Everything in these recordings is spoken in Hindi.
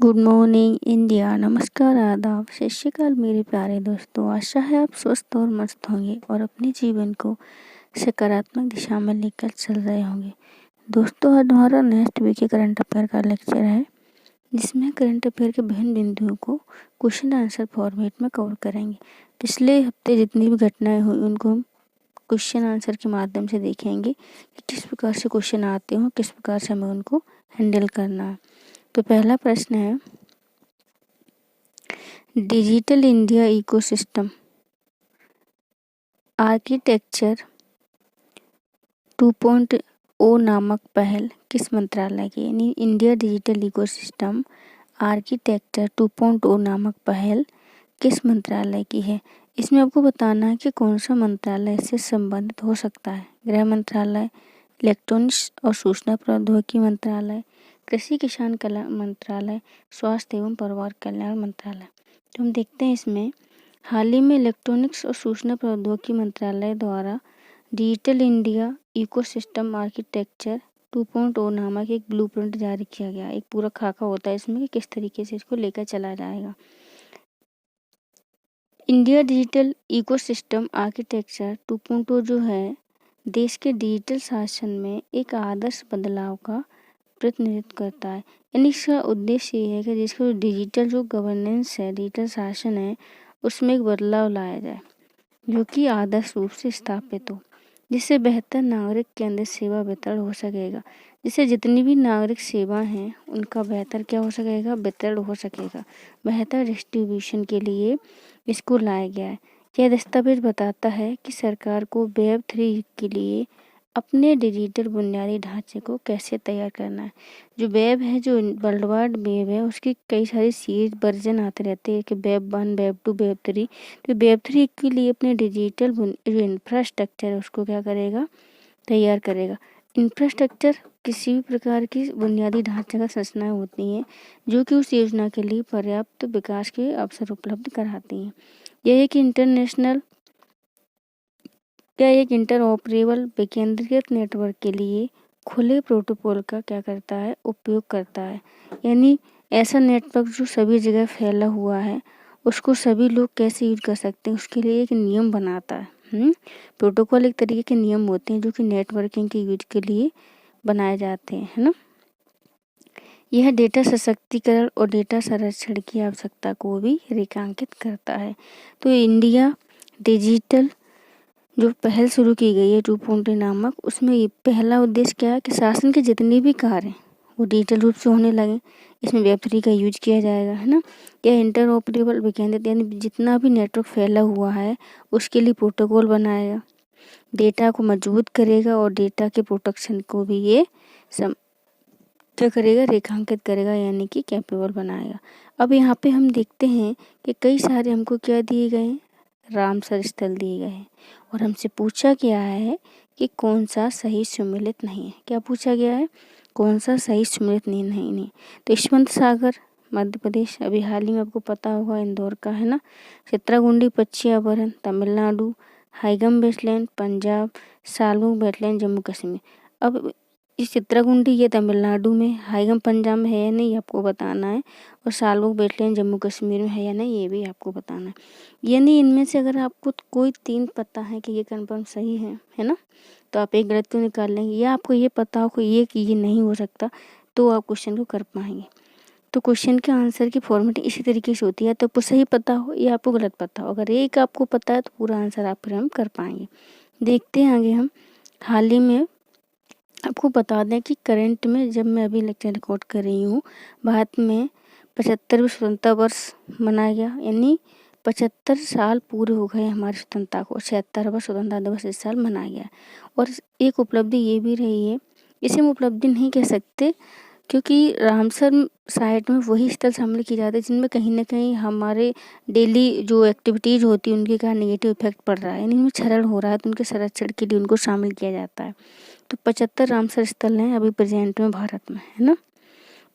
Good morning India. नमस्कार, आदाब, सत श्री अकाल मेरे प्यारे दोस्तों। आशा है आप स्वस्थ और मस्त होंगे और अपने जीवन को सकारात्मक दिशा में लेकर चल रहे होंगे। दोस्तों, आज हमारा नेक्स्ट वीक के करंट अफेयर का लेक्चर है, जिसमें करंट अफेयर के विभिन्न बिंदुओं को क्वेश्चन आंसर फॉर्मेट में कवर करेंगे। पिछले हफ्ते जितनी भी घटनाएं हुई उनको हम क्वेश्चन आंसर के माध्यम से देखेंगे कि किस प्रकार से क्वेश्चन आते हो, किस प्रकार से हमें उनको हैंडल करना है। तो पहला प्रश्न है, डिजिटल इंडिया इकोसिस्टम आर्किटेक्चर 2.0 नामक पहल किस मंत्रालय की, यानी इंडिया डिजिटल इकोसिस्टम आर्किटेक्चर 2.0 नामक पहल किस मंत्रालय की है। इसमें आपको बताना है कि कौन सा मंत्रालय इससे संबंधित हो सकता है। गृह मंत्रालय, इलेक्ट्रॉनिक्स और सूचना प्रौद्योगिकी मंत्रालय, कृषि किसान कल्याण मंत्रालय, स्वास्थ्य एवं परिवार कल्याण मंत्रालय। तो हम देखते हैं इसमें हाल ही में इलेक्ट्रॉनिक्स और सूचना प्रौद्योगिकी मंत्रालय द्वारा डिजिटल इंडिया इकोसिस्टम आर्किटेक्चर 2.0 नामक एक ब्लूप्रिंट जारी किया गया। एक पूरा खाका होता है इसमें कि किस तरीके से इसको लेकर चला जाएगा। इंडिया डिजिटल इकोसिस्टम आर्किटेक्चर 2.0 जो है, देश के डिजिटल शासन में एक आदर्श बदलाव का प्रतिनिधित्व करता है। यानी इसका उद्देश्य ये है कि जिसको डिजिटल जो गवर्नेंस है, डिजिटल शासन है, उसमें एक बदलाव लाया जाए जो कि आदर्श रूप से स्थापित हो, जिससे बेहतर नागरिक केंद्रित सेवा वितरण हो सकेगा। जिससे जितनी भी नागरिक सेवा हैं उनका बेहतर क्या हो सकेगा, वितरण हो सकेगा। बेहतर डिस्ट्रीब्यूशन के लिए इसको लाया गया है। यह दस्तावेज बताता है कि सरकार को वेब 3 के लिए अपने डिजिटल बुनियादी ढांचे को कैसे तैयार करना है। जो वेब है, जो वर्ल्ड वाइड वेब है, उसकी कई सारी सीरीज वर्जन आते रहते हैं कि वेब 1, वेब 2, वेब 3। तो वेब 3 के लिए अपने डिजिटल जो इंफ्रास्ट्रक्चर है उसको क्या करेगा, तैयार करेगा। इंफ्रास्ट्रक्चर किसी भी प्रकार की बुनियादी ढांचे का संरचनाएं होती हैं जो कि उस योजना के लिए पर्याप्त विकास के अवसर उपलब्ध कराती हैं। यह एक इंटरऑपरेबल विकेंद्रीकृत नेटवर्क के लिए खुले प्रोटोकॉल का क्या करता है, उपयोग करता है। यानी ऐसा नेटवर्क जो सभी जगह फैला हुआ है, उसको सभी लोग कैसे यूज कर सकते हैं, उसके लिए एक नियम बनाता है। प्रोटोकॉल एक तरीके के नियम होते हैं जो कि नेटवर्किंग के यूज के लिए बनाए जाते हैं, है ना। यह डेटा सशक्तिकरण और डेटा संरक्षण की आवश्यकता को भी रेखांकित करता है। तो इंडिया डिजिटल जो पहल शुरू की गई है 2.0 नामक, उसमें ये पहला उद्देश्य क्या है कि शासन के जितने भी कार्य हैं वो डिजिटल रूप से होने लगे। इसमें वेब 3 का यूज किया जाएगा, है ना। यह इंटरऑपरेबल विकेंद्रित, यानी जितना भी नेटवर्क फैला हुआ है उसके लिए प्रोटोकॉल बनाएगा, डेटा को मजबूत करेगा और डेटा के प्रोटेक्शन को भी ये क्या करेगा, रेखांकित करेगा, यानी कि कैपेबल बनाएगा। अब यहाँ पे हम देखते हैं कि कई सारे हमको क्या दिए गए हैं, रामसर स्थल दिए गए हैं और हमसे पूछा गया है कि कौन सा सही सम्मिलित नहीं है। क्या पूछा गया है, कौन सा सही सम्मिलित नहीं। तो यशवंत सागर मध्य प्रदेश, अभी हाल ही में आपको पता होगा इंदौर का, है ना। चित्राकुंडी पक्षी अभयारण्य तमिलनाडु, हाइगम वेस्टलैंड पंजाब, सालुंग वेटलैंड जम्मू कश्मीर। अब इस चित्राकुंडी ये तमिलनाडु में, हाइगम पंजाब में है या नहीं आपको बताना है, और सालुंग वेटलैंड जम्मू कश्मीर में है या नहीं ये भी आपको बताना है। यानी इनमें से अगर आपको कोई 3 पता है कि ये कंफर्म सही है ना, तो आप एक गलत को निकाल लेंगे, या आपको ये पता हो कि ये नहीं हो सकता, तो आप क्वेश्चन को कर पाएंगे। तो क्वेश्चन के आंसर की फॉर्मेटिंग इसी तरीके से होती है, तो आपको सही पता हो या आपको गलत पता हो। अगर एक आपको पता है तो पूरा आंसर आप फिर हम कर पाएंगे। देखते हैं आगे हम। हाल ही में आपको बता दें कि करंट में जब मैं अभी लेक्चर रिकॉर्ड कर रही हूँ, भारत में 75वें स्वतंत्रता वर्ष मनाया गया। यानी 75 साल पूरे हो गए हमारी स्वतंत्रता को। 76वां स्वतंत्रता दिवस इस साल मनाया गया। और एक उपलब्धि ये भी रही है, इसे हम उपलब्धि नहीं कह सकते क्योंकि रामसर साइट में वही स्थल शामिल किए जाते हैं जिनमें कहीं ना कहीं हमारे डेली जो एक्टिविटीज़ होती है उनके कारण नेगेटिव इफेक्ट पड़ रहा है, यानी उनमें क्षरण हो रहा है, तो उनके संरक्षण के लिए उनको शामिल किया जाता है। तो 75 रामसर स्थल हैं अभी प्रेजेंट में भारत में, है ना।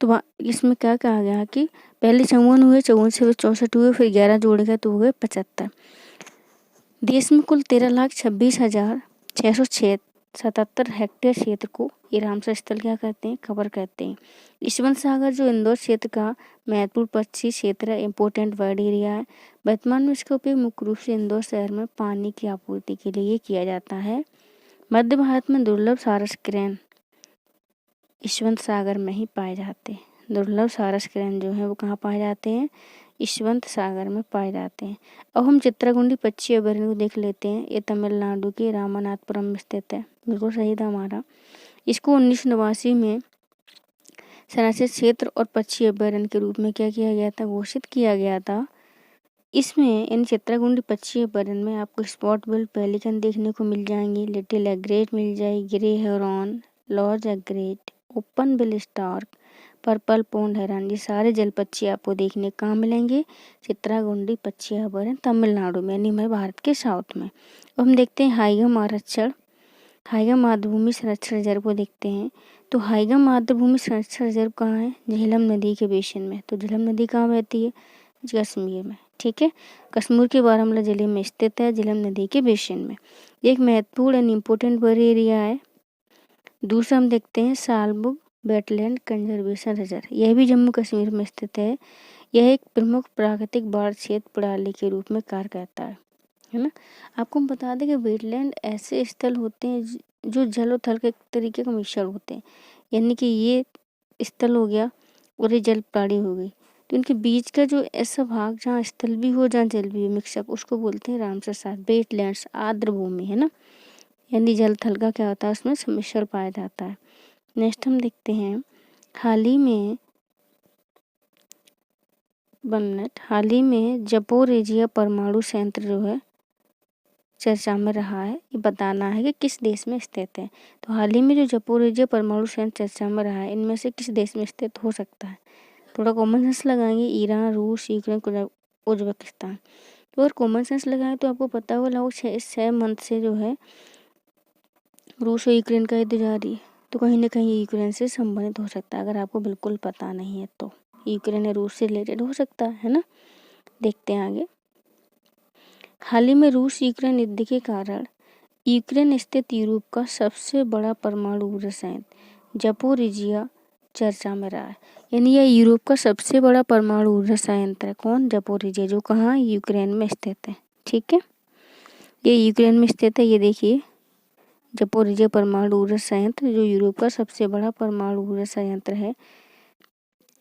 तो इसमें क्या कहा गया कि पहले 54 हुए, 54 से 64 हुए, फिर 11 जोड़े गए तो हो गए 75। देश में कुल 13,26,606 77 हेक्टेयर क्षेत्र को ये रामसर स्थल क्या कहते हैं, कवर करते हैं। यशवंत सागर जो इंदौर क्षेत्र का महत्वपूर्ण पक्षी क्षेत्र है, इम्पोर्टेंट बर्ड एरिया है। वर्तमान में इसका उपयोग मुख्य रूप से इंदौर शहर में पानी की आपूर्ति के लिए किया जाता है। मध्य भारत में दुर्लभ सारस क्रेन यशवंत सागर में ही पाए जाते हैं। दुर्लभ सारस क्रेन जो है वो कहाँ पाए जाते हैं, यशवंत सागर में पाए जाते हैं। अब हम चित्राकुंडी पक्षी अभयारण्य को देख लेते हैं। ये तमिलनाडु के रामनाथपुरम में स्थित है। बिल्कुल सही था हमारा। इसको 1989 में संरक्षित क्षेत्र और पक्षी अभयारण्य के रूप में क्या किया गया था, घोषित किया गया था। इसमें इन चित्राकुंडी पक्षी अभयारण्य में आपको स्पॉट बिल पेलिकन देखने को मिल जाएंगे, लिटिल एग्रेट मिल जाएगी, grey heron, large egret, open bill stork, purple pond heron, ये सारे जल पक्षी आपको देखने कहाँ मिलेंगे, चित्राकुंडी पक्षी अभयारण्य तमिलनाडु में, यानी हमारे भारत के साउथ में। अब हम देखते हैं हाईगम आरक्षण, हाईगम मातृभूमि संरक्षण रिजर्व को देखते हैं। तो हाईगम मातृभूमि संरक्षण रिजर्व कहाँ है, झेलम नदी के बेसिन में। तो झेलम नदी कहाँ बहती है, कश्मीर में। ठीक है, कश्मीर के बारामूला जिले में स्थित है, झेलम नदी के बेसिन में। एक महत्वपूर्ण एंड इम्पोर्टेंट बर्ड एरिया है। दूसरा हम देखते हैं सालबुग वेटलैंड कंजर्वेशन रिजर्व, यह भी जम्मू कश्मीर में स्थित है। यह एक प्रमुख प्राकृतिक बाढ़ क्षेत्र प्रणाली के रूप में कार्य करता है ना। आपको हम बता दें कि वेटलैंड ऐसे स्थल होते हैं जो जल और थल के एक तरीके का मिश्रण होते हैं, यानी कि ये स्थल हो गया और ये जल प्रणाली हो गई, तो इनके बीच का जो ऐसा भाग जहाँ स्थल भी हो जहाँ जल भी हो मिक्सअप, उसको बोलते हैं रामसर साइट, वेटलैंड्स आर्द्र भूमि है ना, यानी जल थल का क्या होता है उसमें सम्मिश्रण पाया जाता है। नेक्स्ट हम देखते हैं हाल ही में जपोरिजिया परमाणु संयंत्र जो है चर्चा में रहा है। ये बताना है कि किस देश में स्थित है। तो हाल ही में जो जपोरिजिया परमाणु संयंत्र चर्चा में रहा है, इनमें से किस देश में स्थित हो सकता है। थोड़ा कॉमन सेंस लगाएंगे, ईरान, रूस, यूक्रेन, उज्बेकिस्तान। तो अगर कॉमन सेंस लगाएं तो आपको पता होगा लगभग 6 मंथ से जो है रूस और यूक्रेन का युद्ध जारी है, तो कहीं ना कहीं यूक्रेन से संबंधित हो सकता है। अगर आपको बिल्कुल पता नहीं है तो यूक्रेन या रूस से रिलेटेड हो सकता है ना। देखते हैं आगे। हाल ही में रूस यूक्रेन युद्ध के कारण यूक्रेन स्थित यूरोप का सबसे बड़ा परमाणु ऊर्जा संयंत्र जपोरिजिया चर्चा में रहा है, यानी यह यूरोप का सबसे बड़ा परमाणु ऊर्जा संयंत्र है। कौन, जपोरिजिया, जो कहाँ, यूक्रेन में स्थित है। ठीक है, ये यूक्रेन में स्थित है। ये देखिए जपोरिजिया परमाणु ऊर्जा संयंत्र जो यूरोप का सबसे बड़ा परमाणु ऊर्जा संयंत्र है।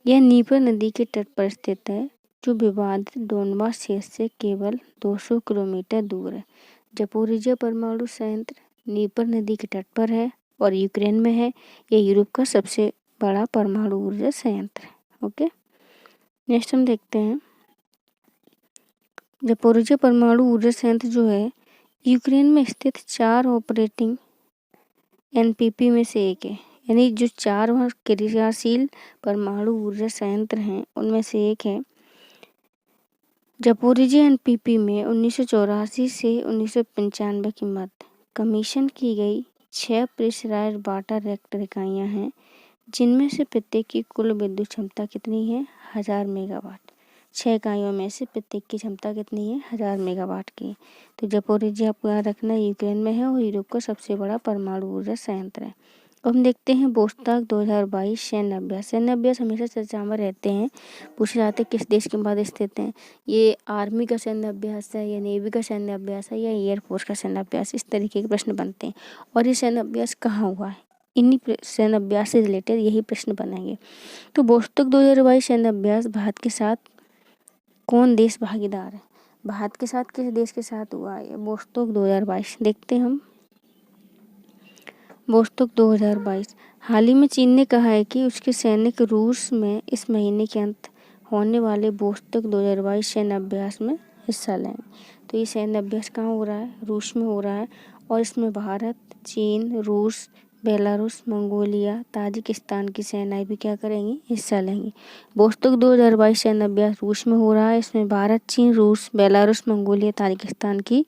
यह नीपर नदी के तट पर स्थित है, जो विवादित डोनबास क्षेत्र से केवल 200 किलोमीटर दूर है। जपोरिजिया परमाणु संयंत्र नीपर नदी के तट पर है और यूक्रेन में है। यह यूरोप का सबसे बड़ा परमाणु ऊर्जा संयंत्र है। ओके, नेक्स्ट हम देखते हैं जपोरिजिया परमाणु ऊर्जा संयंत्र जो है यूक्रेन में स्थित 4 ऑपरेटिंग एनपीपी में से एक है, यानी जो 4 क्रियाशील परमाणु ऊर्जा संयंत्र हैं उनमें से एक है। जपोरिजिया एनपीपी में 1984 से 1995 के मध्य कमीशन की गई 6 प्रेशराइज्ड वाटर रिएक्टर इकाइयाँ हैं, जिनमें से प्रत्येक की कुल विद्युत क्षमता कितनी है, 1000 मेगावाट। 6 इकाइयों में से प्रत्येक की क्षमता कितनी है, 1000 मेगावाट की। तो जपोरिजिया आपको याद रखना यूक्रेन में है और यूरोप का सबसे बड़ा परमाणु ऊर्जा संयंत्र है। अब हम देखते हैं बोस्टॉक 2022 सैन्य अभ्यास। सैन्य अभ्यास हमेशा चर्चा में रहते हैं, पूछे जाते हैं किस देश के बाद स्थित हैं। ये आर्मी का सैन्य अभ्यास है या नेवी का सैन्य अभ्यास है या एयरफोर्स का सैन्य अभ्यास, इस तरीके के प्रश्न बनते हैं। और ये सैन्य अभ्यास कहाँ हुआ है, इन्हीं सैन्य अभ्यास से रिलेटेड यही प्रश्न बनेंगे। तो बोस्टॉक 2022 सैन्य अभ्यास भारत के साथ कौन देश भागीदार है, भारत के साथ किस देश के साथ हुआ है बोस्टॉक 2022। देखते हैं हम बोस्टॉक 2022। हाल ही में चीन ने कहा है कि उसके सैनिक रूस में इस महीने के अंत होने वाले बोस्टॉक 2022 सैन्य अभ्यास में हिस्सा लेंगे। तो ये सैन्य अभ्यास कहाँ हो रहा है, रूस में हो रहा है और इसमें भारत, चीन, रूस, बेलारूस, मंगोलिया, ताजिकिस्तान की सेनाएं भी क्या करेंगी, हिस्सा लेंगी। बोस्टॉक 2022 सैन्य अभ्यास रूस में हो रहा है, इसमें भारत, चीन, रूस, बेलारूस, मंगोलिया, ताजिकिस्तान की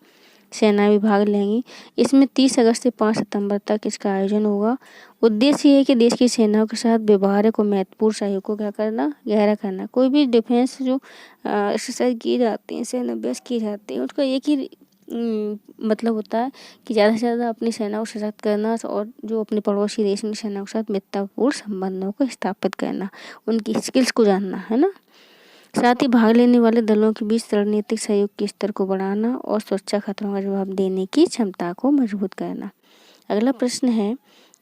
सेनाएं भी भाग लेंगी। इसमें 30 अगस्त से 5 सितंबर तक इसका आयोजन होगा। उद्देश्य ये है कि देश की सेनाओं के साथ व्यवहारिक और महत्वपूर्ण सहयोग को क्या करना, गहरा करना। कोई भी डिफेंस जो एक्सरसाइज की जाती है, सैन्य अभ्यास की जाती है, उसका एक ही मतलब होता है कि ज़्यादा से ज़्यादा अपनी सेना को सशक्त करना और जो अपने पड़ोसी देश की सेना के साथ मित्रतापूर्ण संबंधों को स्थापित करना, उनकी स्किल्स को जानना, है ना। साथ ही भाग लेने वाले दलों के बीच रणनीतिक सहयोग के स्तर को बढ़ाना और सुरक्षा खतरों का जवाब देने की क्षमता को मजबूत करना। अगला प्रश्न है,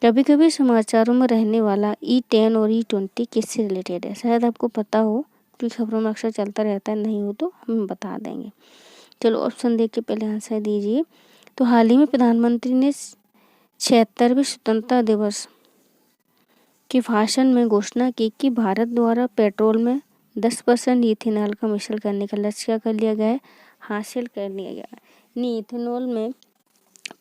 कभी कभी समाचारों में रहने वाला E10 और E20 किससे रिलेटेड है? शायद आपको पता हो क्योंकि खबरों में अक्सर चलता रहता है, नहीं हो तो हम बता देंगे। चलो ऑप्शन देख के पहले आंसर दीजिए। तो हाल ही में प्रधानमंत्री ने 76वें स्वतंत्रता दिवस के भाषण में घोषणा की कि भारत द्वारा पेट्रोल में 10% इथेनॉल का मिश्रण करने का लक्ष्य क्या कर लिया गया है? हासिल कर लिया गया है। यानी इथेनॉल में,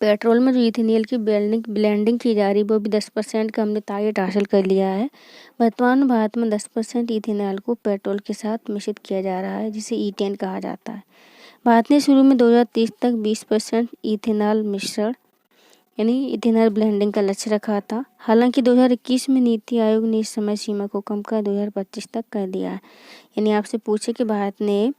पेट्रोल में जो इथेनॉल की ब्लेंडिंग की जा रही है वो भी 10% का हमने टारगेट हासिल कर लिया है। वर्तमान भारत में 10% इथेनॉल को पेट्रोल के साथ मिश्रित किया जा रहा है, जिसे E10 कहा जाता है। भारत ने शुरू में 2030 तक 20% इथेनॉल मिश्रण यानी इथेनॉल ब्लेंडिंग का लक्ष्य रखा था। हालांकि 2021 में नीति आयोग ने इस समय सीमा को कम कर 2025 तक कर दिया है। यानी आपसे पूछे कि भारत ने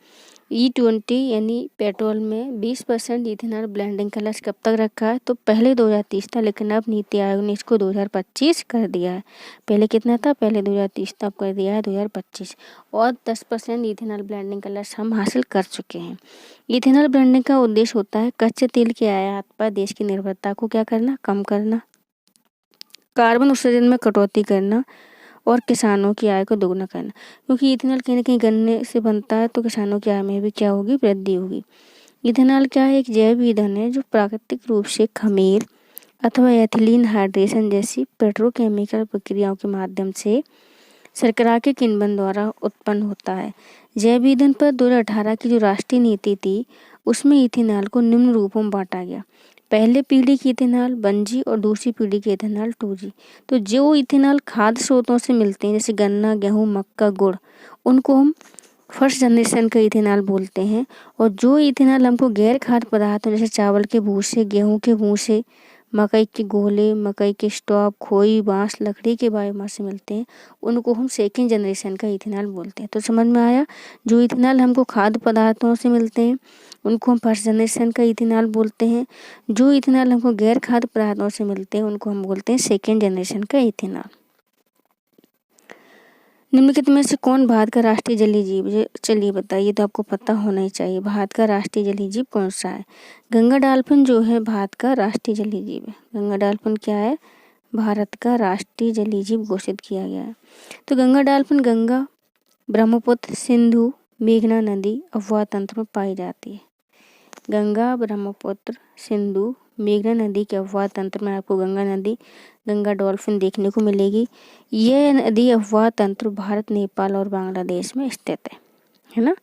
E20 यानी पेट्रोल में 20% इथेनॉल ब्लेंडिंग का लक्ष्य कब तक रखा है? तो पहले 2030 था, लेकिन अब नीति आयोग ने इसको 2025 कर दिया है। पहले कितना था? पहले 2030 था, अब कर दिया है 2025। और 10% इथेनॉल ब्लेंडिंग का लक्ष्य हम हासिल कर चुके हैं। इथेनॉल ब्लेंडिंग का उद्देश्य होता है कच्चे तेल के आयात पर देश की निर्भरता को क्या करना? कम करना, कार्बन उत्सर्जन में कटौती करना और किसानों की आय को दोगुना करना। क्योंकि इथेनॉल कहीं ना कहीं गन्ने से बनता है, तो किसानों की आय में भी क्या होगी? वृद्धि होगी। इथेनॉल क्या है? एक जैव ईंधन है जो प्राकृतिक रूप से खमीर अथवा एथिलीन हाइड्रेशन जैसी पेट्रोकेमिकल प्रक्रियाओं के माध्यम से शर्करा के किण्वन द्वारा उत्पन्न होता है। जैव ईंधन पर 2018 की जो राष्ट्रीय नीति थी, उसमें इथेनॉल को निम्न रूपों में बांटा गया। पहले पीढ़ी की इथेनॉल 1G और दूसरी पीढ़ी की इथेनॉल 2G। तो जो इथेनॉल खाद्य स्रोतों से मिलते हैं, जैसे गन्ना, गेहूँ, मक्का, गुड़, उनको हम फर्स्ट जनरेशन का इथेनॉल बोलते हैं। और जो इथेनॉल हमको गैर खाद्य पदार्थों जैसे चावल के भूसे, गेहूँ के भूसे, मकई के गोले, मकई के स्टॉक, खोई, बांस, लकड़ी के बायोमास से मिलते हैं, उनको हम सेकेंड जनरेशन का इथेनॉल बोलते हैं। तो समझ में आया? जो इथेनॉल हमको खाद्य पदार्थों से मिलते हैं उनको हम फर्स्ट जनरेशन का इथेनॉल बोलते हैं। जो इथेनॉल हमको गैर खाद्य पदार्थों से मिलते हैं उनको हम बोलते हैं सेकेंड जनरेशन का इथेनॉल। निम्नलिखित में से कौन भारत का राष्ट्रीय जलीय जीव है? चलिए बताइए, तो आपको पता होना ही चाहिए। भारत का राष्ट्रीय जलीय जीव कौन सा है? गंगा डॉल्फिन जो है भारत का राष्ट्रीय जलीय जीव है। गंगा डॉल्फिन क्या है? भारत का राष्ट्रीय जलीय जीव घोषित किया गया है। तो गंगा डॉल्फिन गंगा, ब्रह्मपुत्र, सिंधु, मेघना नदी अफवाह तंत्र में पाई जाती है। गंगा, ब्रह्मपुत्र, सिंधु, मेघना नदी के अफवाह तंत्र में आपको गंगा नदी, गंगा डॉल्फिन देखने को मिलेगी। यह नदी अफवाह तंत्र भारत, नेपाल और बांग्लादेश में स्थित है ना।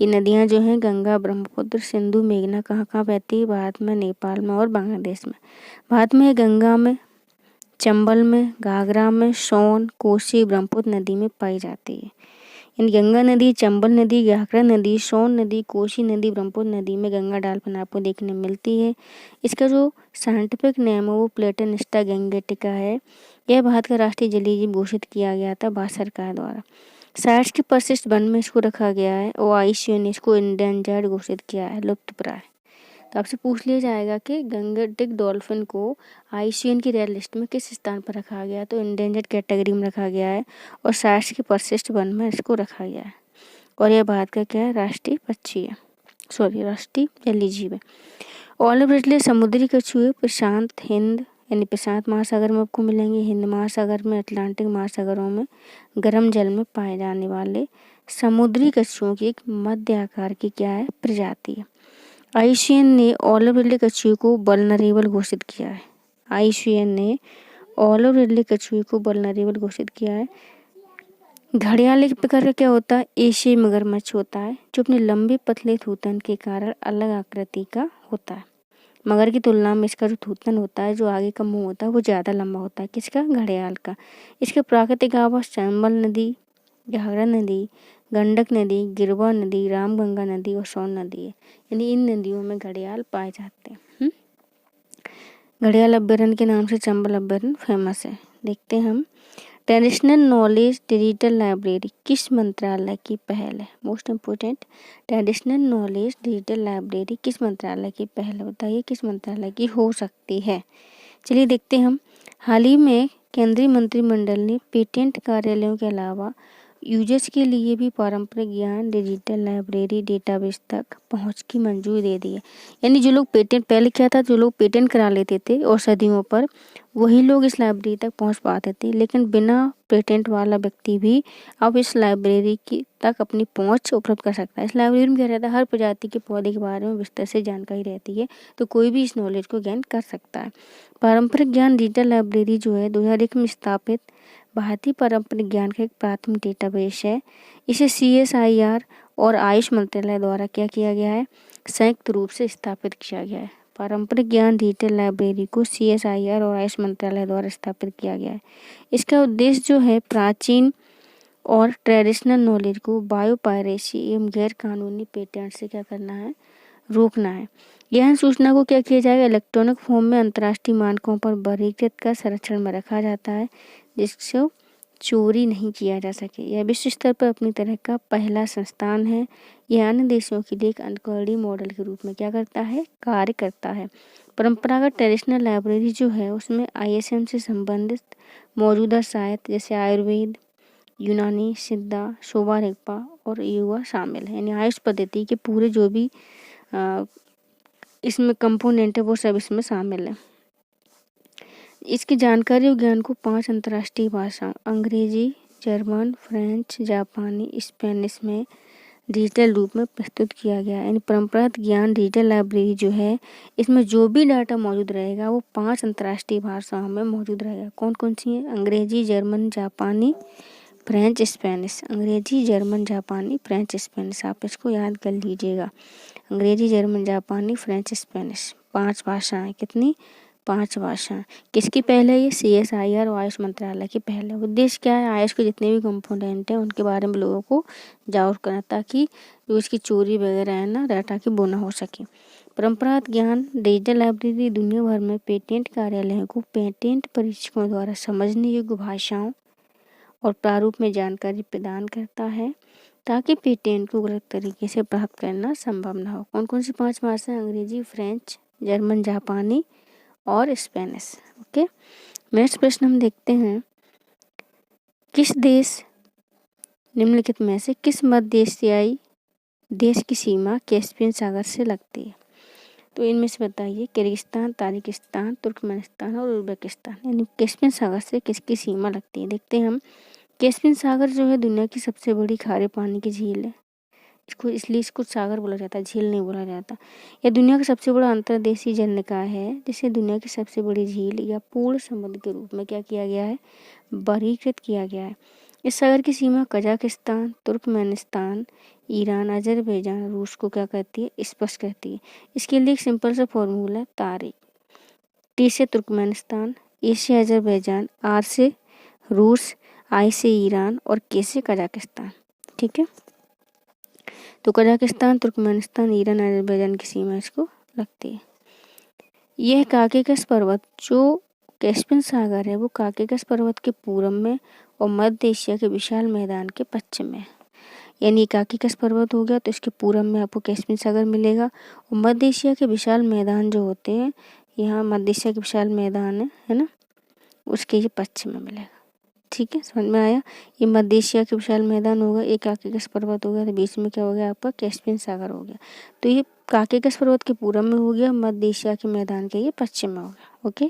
ये नदियाँ जो हैं गंगा, ब्रह्मपुत्र, सिंधु, मेघना कहाँ कहाँ बहती है? भारत में, नेपाल में और बांग्लादेश में। भारत में गंगा में, चंबल में, घाघरा में, सोन, कोसी, ब्रह्मपुत्र नदी में पाई जाती है। इन गंगा नदी, चंबल नदी, घाघरा नदी, सोन नदी, कोसी नदी, ब्रह्मपुत्र नदी में गंगा डॉल्फिन आपको देखने मिलती है। इसका जो साइंटिफिक नेम है वो प्लेटनिस्टा गैंगेटिका है। यह भारत का राष्ट्रीय जलीय जीव घोषित किया गया था भारत सरकार द्वारा। साइट्स के परिशिष्ट वन में इसको रखा गया है और IUCN ने इसको इंडेंजर्ड घोषित किया है, लुप्तप्राय। तो आपसे पूछ लिया जाएगा कि गंगेटिक डॉल्फिन को IUCN की रेड लिस्ट में किस स्थान पर रखा गया है? तो इंडेंजर्ड कैटेगरी में रखा गया है और साइट्स के परिशिष्ट वन में इसको रखा गया है। और यह भारत का क्या है? राष्ट्रीय पक्षी है, राष्ट्रीय जलीय जीव है। ऑलिव रिडले समुद्री कछुए प्रशांत हिंद यानी प्रशांत महासागर में आपको मिलेंगे, हिंद महासागर में, अटलांटिक महासागरों में, गर्म जल में पाए जाने वाले समुद्री कछुओं की एक मध्य आकार की क्या है? प्रजाति है। IUCN ने ऑलिव रिडले कछुए को वल्नरेबल घोषित किया है। IUCN ने ऑलिव रिडले कछुए को वल्नरेबल घोषित किया है। घड़ियाल एक प्रकार का क्या होता है? एशियाई मगरमच्छ होता है जो अपने लंबे पतले थूथन के कारण अलग आकृति का होता है। मगर की तुलना में इसका जो थूथन होता है, जो आगे का मुंह होता है, वो ज़्यादा लंबा होता है। किसका? घड़ियाल का। इसके प्राकृतिक आवास चंबल नदी, घाघरा नदी, गंडक नदी, गिरवा नदी, रामगंगा नदी और सोन नदी है। यानी इन नदियों में घड़ियाल पाए जाते हैं। घड़ियाल अभ्यारण्य के नाम से चंबल अभ्यारण्य फेमस है। देखते हैं हम। ट्रेडिशनल नॉलेज डिजिटल लाइब्रेरी किस मंत्रालय की पहल है? Most important, traditional knowledge digital library किस मंत्रालय की पहल है? बताइए किस मंत्रालय की हो सकती है। चलिए देखते हैं हम। हाल ही में केंद्रीय मंत्रिमंडल ने पेटेंट कार्यालयों के अलावा यूजर्स के लिए भी पारंपरिक ज्ञान डिजिटल लाइब्रेरी डेटाबेस तक पहुंच की मंजूरी दे दी है। यानी जो लोग पेटेंट, पहले क्या था, जो लोग पेटेंट करा लेते थे और सदियों पर वही लोग इस लाइब्रेरी तक पहुंच पाते थे, लेकिन बिना पेटेंट वाला व्यक्ति भी अब इस लाइब्रेरी की तक अपनी पहुंच उपलब्ध कर सकता है। इस लाइब्रेरी में क्या रहता है, हर प्रजाति के पौधे के बारे में विस्तार से जानकारी रहती है, तो कोई भी इस नॉलेज को गेन कर सकता है। पारंपरिक ज्ञान डिजिटल लाइब्रेरी जो है 2001 में स्थापित भारतीय पारंपरिक ज्ञान का एक प्राथमिक डेटाबेस है। इसे CSIR और आयुष मंत्रालय द्वारा क्या किया गया है, संयुक्त रूप से स्थापित किया गया है। पारंपरिक ज्ञान डिजिटल लाइब्रेरी को CSIR और आयुष मंत्रालय द्वारा स्थापित किया गया है। इसका उद्देश्य जो है प्राचीन और ट्रेडिशनल नॉलेज को बायोपायरेसी एवं गैर कानूनी पेटेंट से क्या करना है, रोकना है। यह सूचना को क्या किया जाएगा, इलेक्ट्रॉनिक फॉर्म में अंतर्राष्ट्रीय मानकों पर वर्गीकृत कर संरक्षण में रखा जाता है, जिससे चोरी नहीं किया जा सके। यह विश्व स्तर पर अपनी तरह का पहला संस्थान है। यह अन्य देशों के लिए एक अनुकरणीय मॉडल के रूप में क्या करता है, कार्य करता है। परंपरागत ट्रेडिशनल लाइब्रेरी जो है उसमें ISM से संबंधित मौजूदा साहित्य जैसे आयुर्वेद, यूनानी, सिद्धा, शोभा रिगपा और युवा शामिल है। यानी आयुष पद्धति के पूरे जो भी इसमें कंपोनेंट है वो सब इसमें शामिल है। इसकी जानकारी और ज्ञान को 5 अंतर्राष्ट्रीय भाषाओं अंग्रेजी, जर्मन, फ्रेंच, जापानी, स्पेनिश में डिजिटल रूप में प्रस्तुत किया गया है। यानी परंपरागत ज्ञान डिजिटल लाइब्रेरी जो है इसमें जो भी डाटा मौजूद रहेगा वो 5 अंतर्राष्ट्रीय भाषाओं में मौजूद रहेगा। कौन कौन सी है, अंग्रेजी, जर्मन, जापानी, फ्रेंच, स्पेनिश। अंग्रेजी, जर्मन, जापानी, फ्रेंच, स्पेनिश, आप इसको याद कर लीजिएगा। अंग्रेजी, जर्मन, जापानी, फ्रेंच, स्पेनिश, 5 भाषाएं। कितनी, 5 भाषाएं। किसकी पहल है ये, CSIR और आयुष मंत्रालय की पहल है। उद्देश्य क्या है, आयुष के जितने भी कंपोनेंट हैं उनके बारे में लोगों को जागरूक करना, ताकि जो इसकी चोरी वगैरह है ना डाटा की वो ना हो सके। परंपरागत ज्ञान डिजिटल लाइब्रेरी दुनिया भर में पेटेंट कार्यालयों को पेटेंट परीक्षकों द्वारा समझने योग्य भाषाओं और प्रारूप में जानकारी प्रदान करता है, ताकि पेटेंट को गलत तरीके से प्राप्त करना संभव न हो। कौन कौन सी 5 भाषाएं, अंग्रेजी, फ्रेंच, जर्मन, जापानी और स्पेनिश। ओके, नेक्स्ट प्रश्न हम देखते हैं, किस देश निम्नलिखित में से किस मध्य एशियाई देश की सीमा कैस्पियन सागर से लगती है? तो इनमें से बताइए, किर्गिस्तान, ताजिकिस्तान, तुर्कमेनिस्तान और उज्बेकिस्तान। यानी कैस्पियन सागर से किसकी सीमा लगती है, देखते हैं हम। कैस्पियन सागर जो है दुनिया की सबसे बड़ी खारे पानी की झील है। इसको सागर बोला जाता है, झील नहीं बोला जाता। यह दुनिया का सबसे बड़ा अंतर्देशीय जल निकाय है, जिसे दुनिया की सबसे बड़ी झील या पूर्ण समुद्र के रूप में क्या किया गया है, वर्गीकृत किया गया है। इस सागर की सीमा कजाकिस्तान, तुर्कमेनिस्तान, ईरान, अजरबैजान, रूस को क्या करती है, स्पष्ट करती है। इसके लिए एक सिंपल सा फॉर्मूला है, तारीख। T से तुर्कमेनिस्तान, A से अजरबैजान, R से रूस, I से ईरान और K से कजाकिस्तान। ठीक है, तो कजाकिस्तान, तुर्कमेनिस्तान, ईरान, अजरबैजान की सीमा इसको लगती है। यह काकेकस पर्वत जो कैस्पियन सागर है वो काकेकस पर्वत के पूर्व में और मध्य एशिया के विशाल मैदान के पश्चिम में। यानी काकेकस पर्वत हो गया तो इसके पूर्व में आपको कैस्पियन सागर मिलेगा, और मध्य एशिया के विशाल मैदान जो होते हैं, यहाँ मध्य एशिया के विशाल मैदान है ना, उसके ये पश्चिम में मिलेगा। ठीक है, समझ में आया। ये मध्य एशिया के विशाल मैदान होगा, एक काकेकस पर्वत हो गया, तो बीच में क्या हो गया आपका, कैस्पियन सागर हो गया। तो ये काकेकस पर्वत के पूर्व में हो गया, मध्य एशिया के मैदान के ये पश्चिम में हो गया। ओके,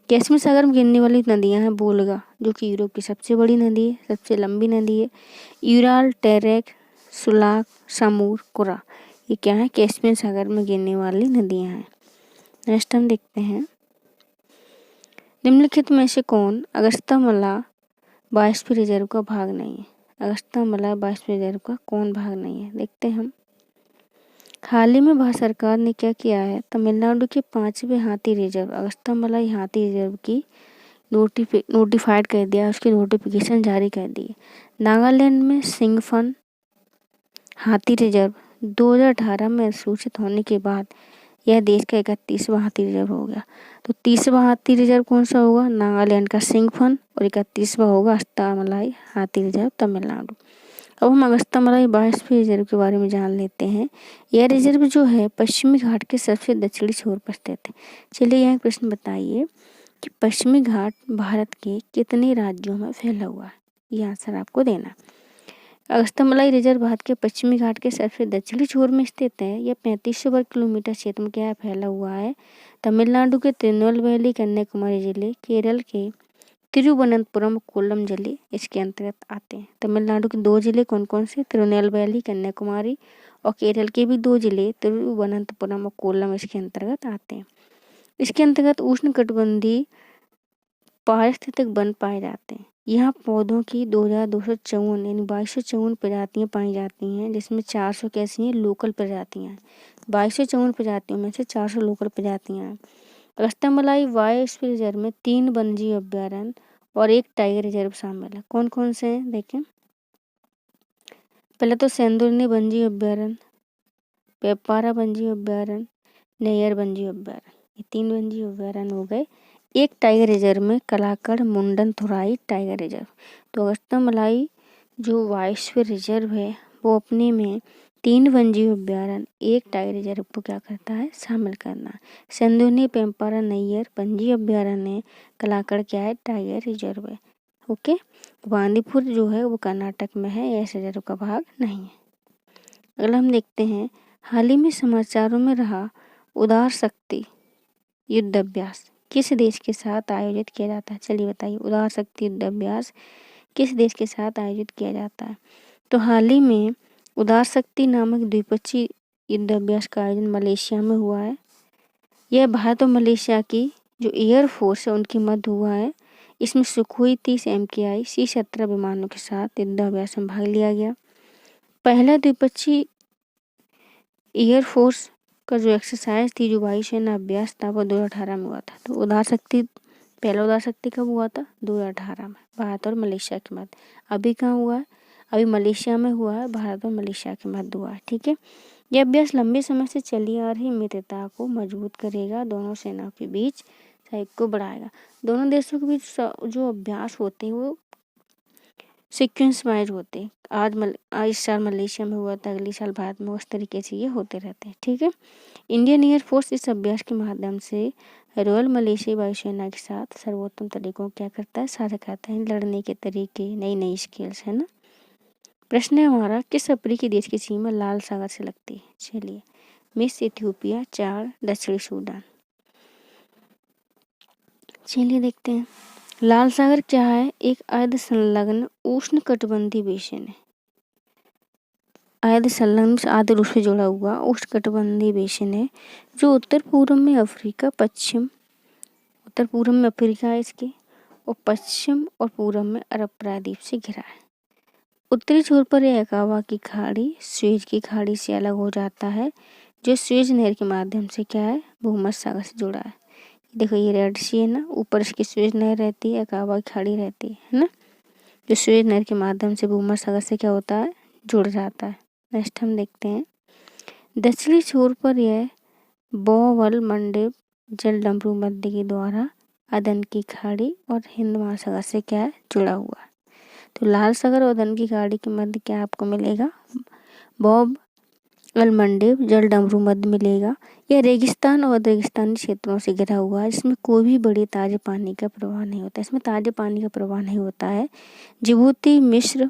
कैस्पियन सागर में गिरने वाली नदियां हैं, वोल्गा जो कि यूरोप की सबसे बड़ी नदी है, सबसे लंबी नदी है, यूराल, टेरेक, सुलाक, सामूर, कुरा, ये क्या है, कैस्पियन सागर में गिरने वाली नदियां हैं। नेक्स्ट हम देखते हैं, निम्नलिखित में से कौन अगस्त्यामला बायोस्फीयर रिजर्व का भाग नहीं है? अगस्त्यामला बायोस्फीयर रिजर्व का कौन भाग नहीं है, देखते हैं हम। हाल ही में भारत सरकार ने क्या किया है, तमिलनाडु के 5वें हाथी रिजर्व अगस्त्यामला हाथी रिजर्व की नोटिफाइड कर दिया, उसकी नोटिफिकेशन जारी कर दी है। नागालैंड में सिंगफन हाथी रिजर्व 2018 में सूचित होने के बाद यह देश का 31वां हाथी रिजर्व हो गया। तो 30वां हाथी रिजर्व कौन सा होगा? नागालैंड का सिंघफन। और 31वां होगा अगस्त्यामलाई हाथी रिजर्व, तमिलनाडु। अब हम अगस्त्यामलाई बायोस्फीयर रिजर्व के बारे में जान लेते हैं। यह रिजर्व जो है पश्चिमी घाट के सबसे दक्षिणी छोर पर स्थित है। चलिए यहाँ एक प्रश्न बताइए कि पश्चिमी घाट भारत के कितने राज्यों में फैला हुआ है? ये आंसर आपको देना है। अगस्त्यामलाई रिजर्व भारत के पश्चिमी घाट के सबसे दक्षिणी छोर में स्थित है। यह 3500 वर्ग किलोमीटर क्षेत्र में क्या है? फैला हुआ है। तमिलनाडु के तिरुनेलवेली, कन्याकुमारी जिले, केरल के तिरुवनंतपुरम, कोल्लम जिले इसके अंतर्गत आते हैं। तमिलनाडु के 2 जिले कौन कौन से? तिरुनेलवेली, कन्याकुमारी, और केरल के भी 2 जिले तिरुवनंतपुरम और कोल्लम इसके अंतर्गत आते हैं। इसके अंतर्गत उष्णकटिबंधीय पारिस्थितिक वन पाए जाते हैं। यहाँ पौधों की 2254 यानी 2254 प्रजातियाँ पाई जाती हैं, जिसमें 400 कैसी हैं? लोकल प्रजातियाँ हैं। 2254 प्रजातियों में से 400 लोकल प्रजातियाँ हैं। अगस्त्यामलाई बायोस्फीयर रिजर्व में 3 वन्यजीव अभयारण्य और 1 टाइगर रिजर्व शामिल है। कौन कौन से हैं? देखें, पहले तो सेंदुरनी वन्यजीव अभयारण्य, पेपारा वन्यजीव अभयारण्य, नैयर वन्यजीव अभयारण्य, ये 3 वन्यजीव अभयारण्य हो गए। 1 टाइगर रिजर्व में कलाकड़ मुंडन थोराई टाइगर रिजर्व। तो अगस्त्यामलाई जो बायोस्फीयर रिजर्व है वो अपने में 3 वन्यजीव अभयारण्य, 1 टाइगर रिजर्व को क्या करता है? शामिल करना है। सेंदुरनी, पेम्पारा, नैयर वन्यजीव अभयारण्य है, कलाकड़ क्या है? टाइगर रिजर्व है। ओके। बांदीपुर जो है वो कर्नाटक में है, यह इस रिजर्व का भाग नहीं है। अगला हम देखते हैं, हाल ही में समाचारों में रहा उदार शक्ति युद्ध अभ्यास किस देश के साथ आयोजित किया जाता है? चलिए बताइए, उदार शक्ति युद्ध अभ्यास किस देश के साथ आयोजित किया जाता है? तो हाल ही में उदार शक्ति नामक द्विपक्षीय युद्ध अभ्यास का आयोजन मलेशिया में हुआ है। यह भारत और मलेशिया की जो एयरफोर्स है उनके मध्य हुआ है। इसमें सुखोई 30 MKI C-17 विमानों के साथ युद्ध अभ्यास में भाग लिया गया। पहला द्विपक्षीय एयरफोर्स का जो एक्सरसाइज थी, जो वायुसेना अभ्यास था, वो 2018 में हुआ था। तो उदार शक्ति, पहला उदार शक्ति कब हुआ था? 2018 में, भारत और मलेशिया के मध्य। अभी कहाँ हुआ है? अभी मलेशिया में हुआ है, भारत और मलेशिया के मध्य हुआ है। ठीक है। यह अभ्यास लंबे समय से चली आ रही मित्रता को मजबूत करेगा, दोनों सेनाओं के बीच सहयोग को बढ़ाएगा। दोनों देशों के बीच जो अभ्यास होते हैं वो सीक्वेंस वाइज होते हैं। आज इस साल मलेशिया में हुआ था, अगले साल भारत में, उस तरीके से ये होते रहते हैं। ठीक है। इंडियन एयरफोर्स इस अभ्यास के माध्यम से रॉयल मलेशिया वायुसेना के साथ सर्वोत्तम तरीकों क्या करता है? साझा करता है। लड़ने के तरीके, नई नई स्किल्स, है ना। प्रश्न है हमारा, किस अफ्रीकी देश की सीमा लाल सागर से लगती है? चलिए, मिस इथियोपिया, चाड, दक्षिणी सूडान। चलिए देखते हैं, लाल सागर क्या है? एक अर्ध संलग्न उष्णकटिबंधीय बेसिन है। अर्ध संलग्न आदि रूप से जुड़ा हुआ उष्णकटिबंधीय बेसिन है, जो उत्तर पूर्व में अफ्रीका है इसके, और पश्चिम और पूर्व में अरब प्रायद्वीप से घिरा है। उत्तरी छोर पर यह अकाबा की खाड़ी स्वेज की खाड़ी से अलग हो जाता है, जो स्वेज नहर के माध्यम से क्या है? भूमध्य सागर से जुड़ा है। देखो ये रेड सी है ना, ऊपर इसकी स्वेज नहर रहती है, अकाबा की खाड़ी रहती है ना, जो स्वेज नहर के माध्यम से भूमध्य सागर से क्या होता है? जुड़ जाता है। नेक्स्ट हम देखते हैं, दक्षिणी छोर पर यह बोवल मंडेव जलडमरू मध्य के द्वारा अदन की खाड़ी और हिंद महासागर से क्या है? जुड़ा हुआ है। तो लाल सागर और अदन की खाड़ी के मध्य क्या आपको मिलेगा? बोवल मंडेव जलडमरू मध्य मिलेगा। यह रेगिस्तान और रेगिस्तानी क्षेत्रों से घिरा हुआ है, जिसमें कोई भी बड़े ताजे पानी का प्रवाह नहीं होता। इसमें ताजे पानी का प्रवाह नहीं होता है। जिबूती, मिस्र,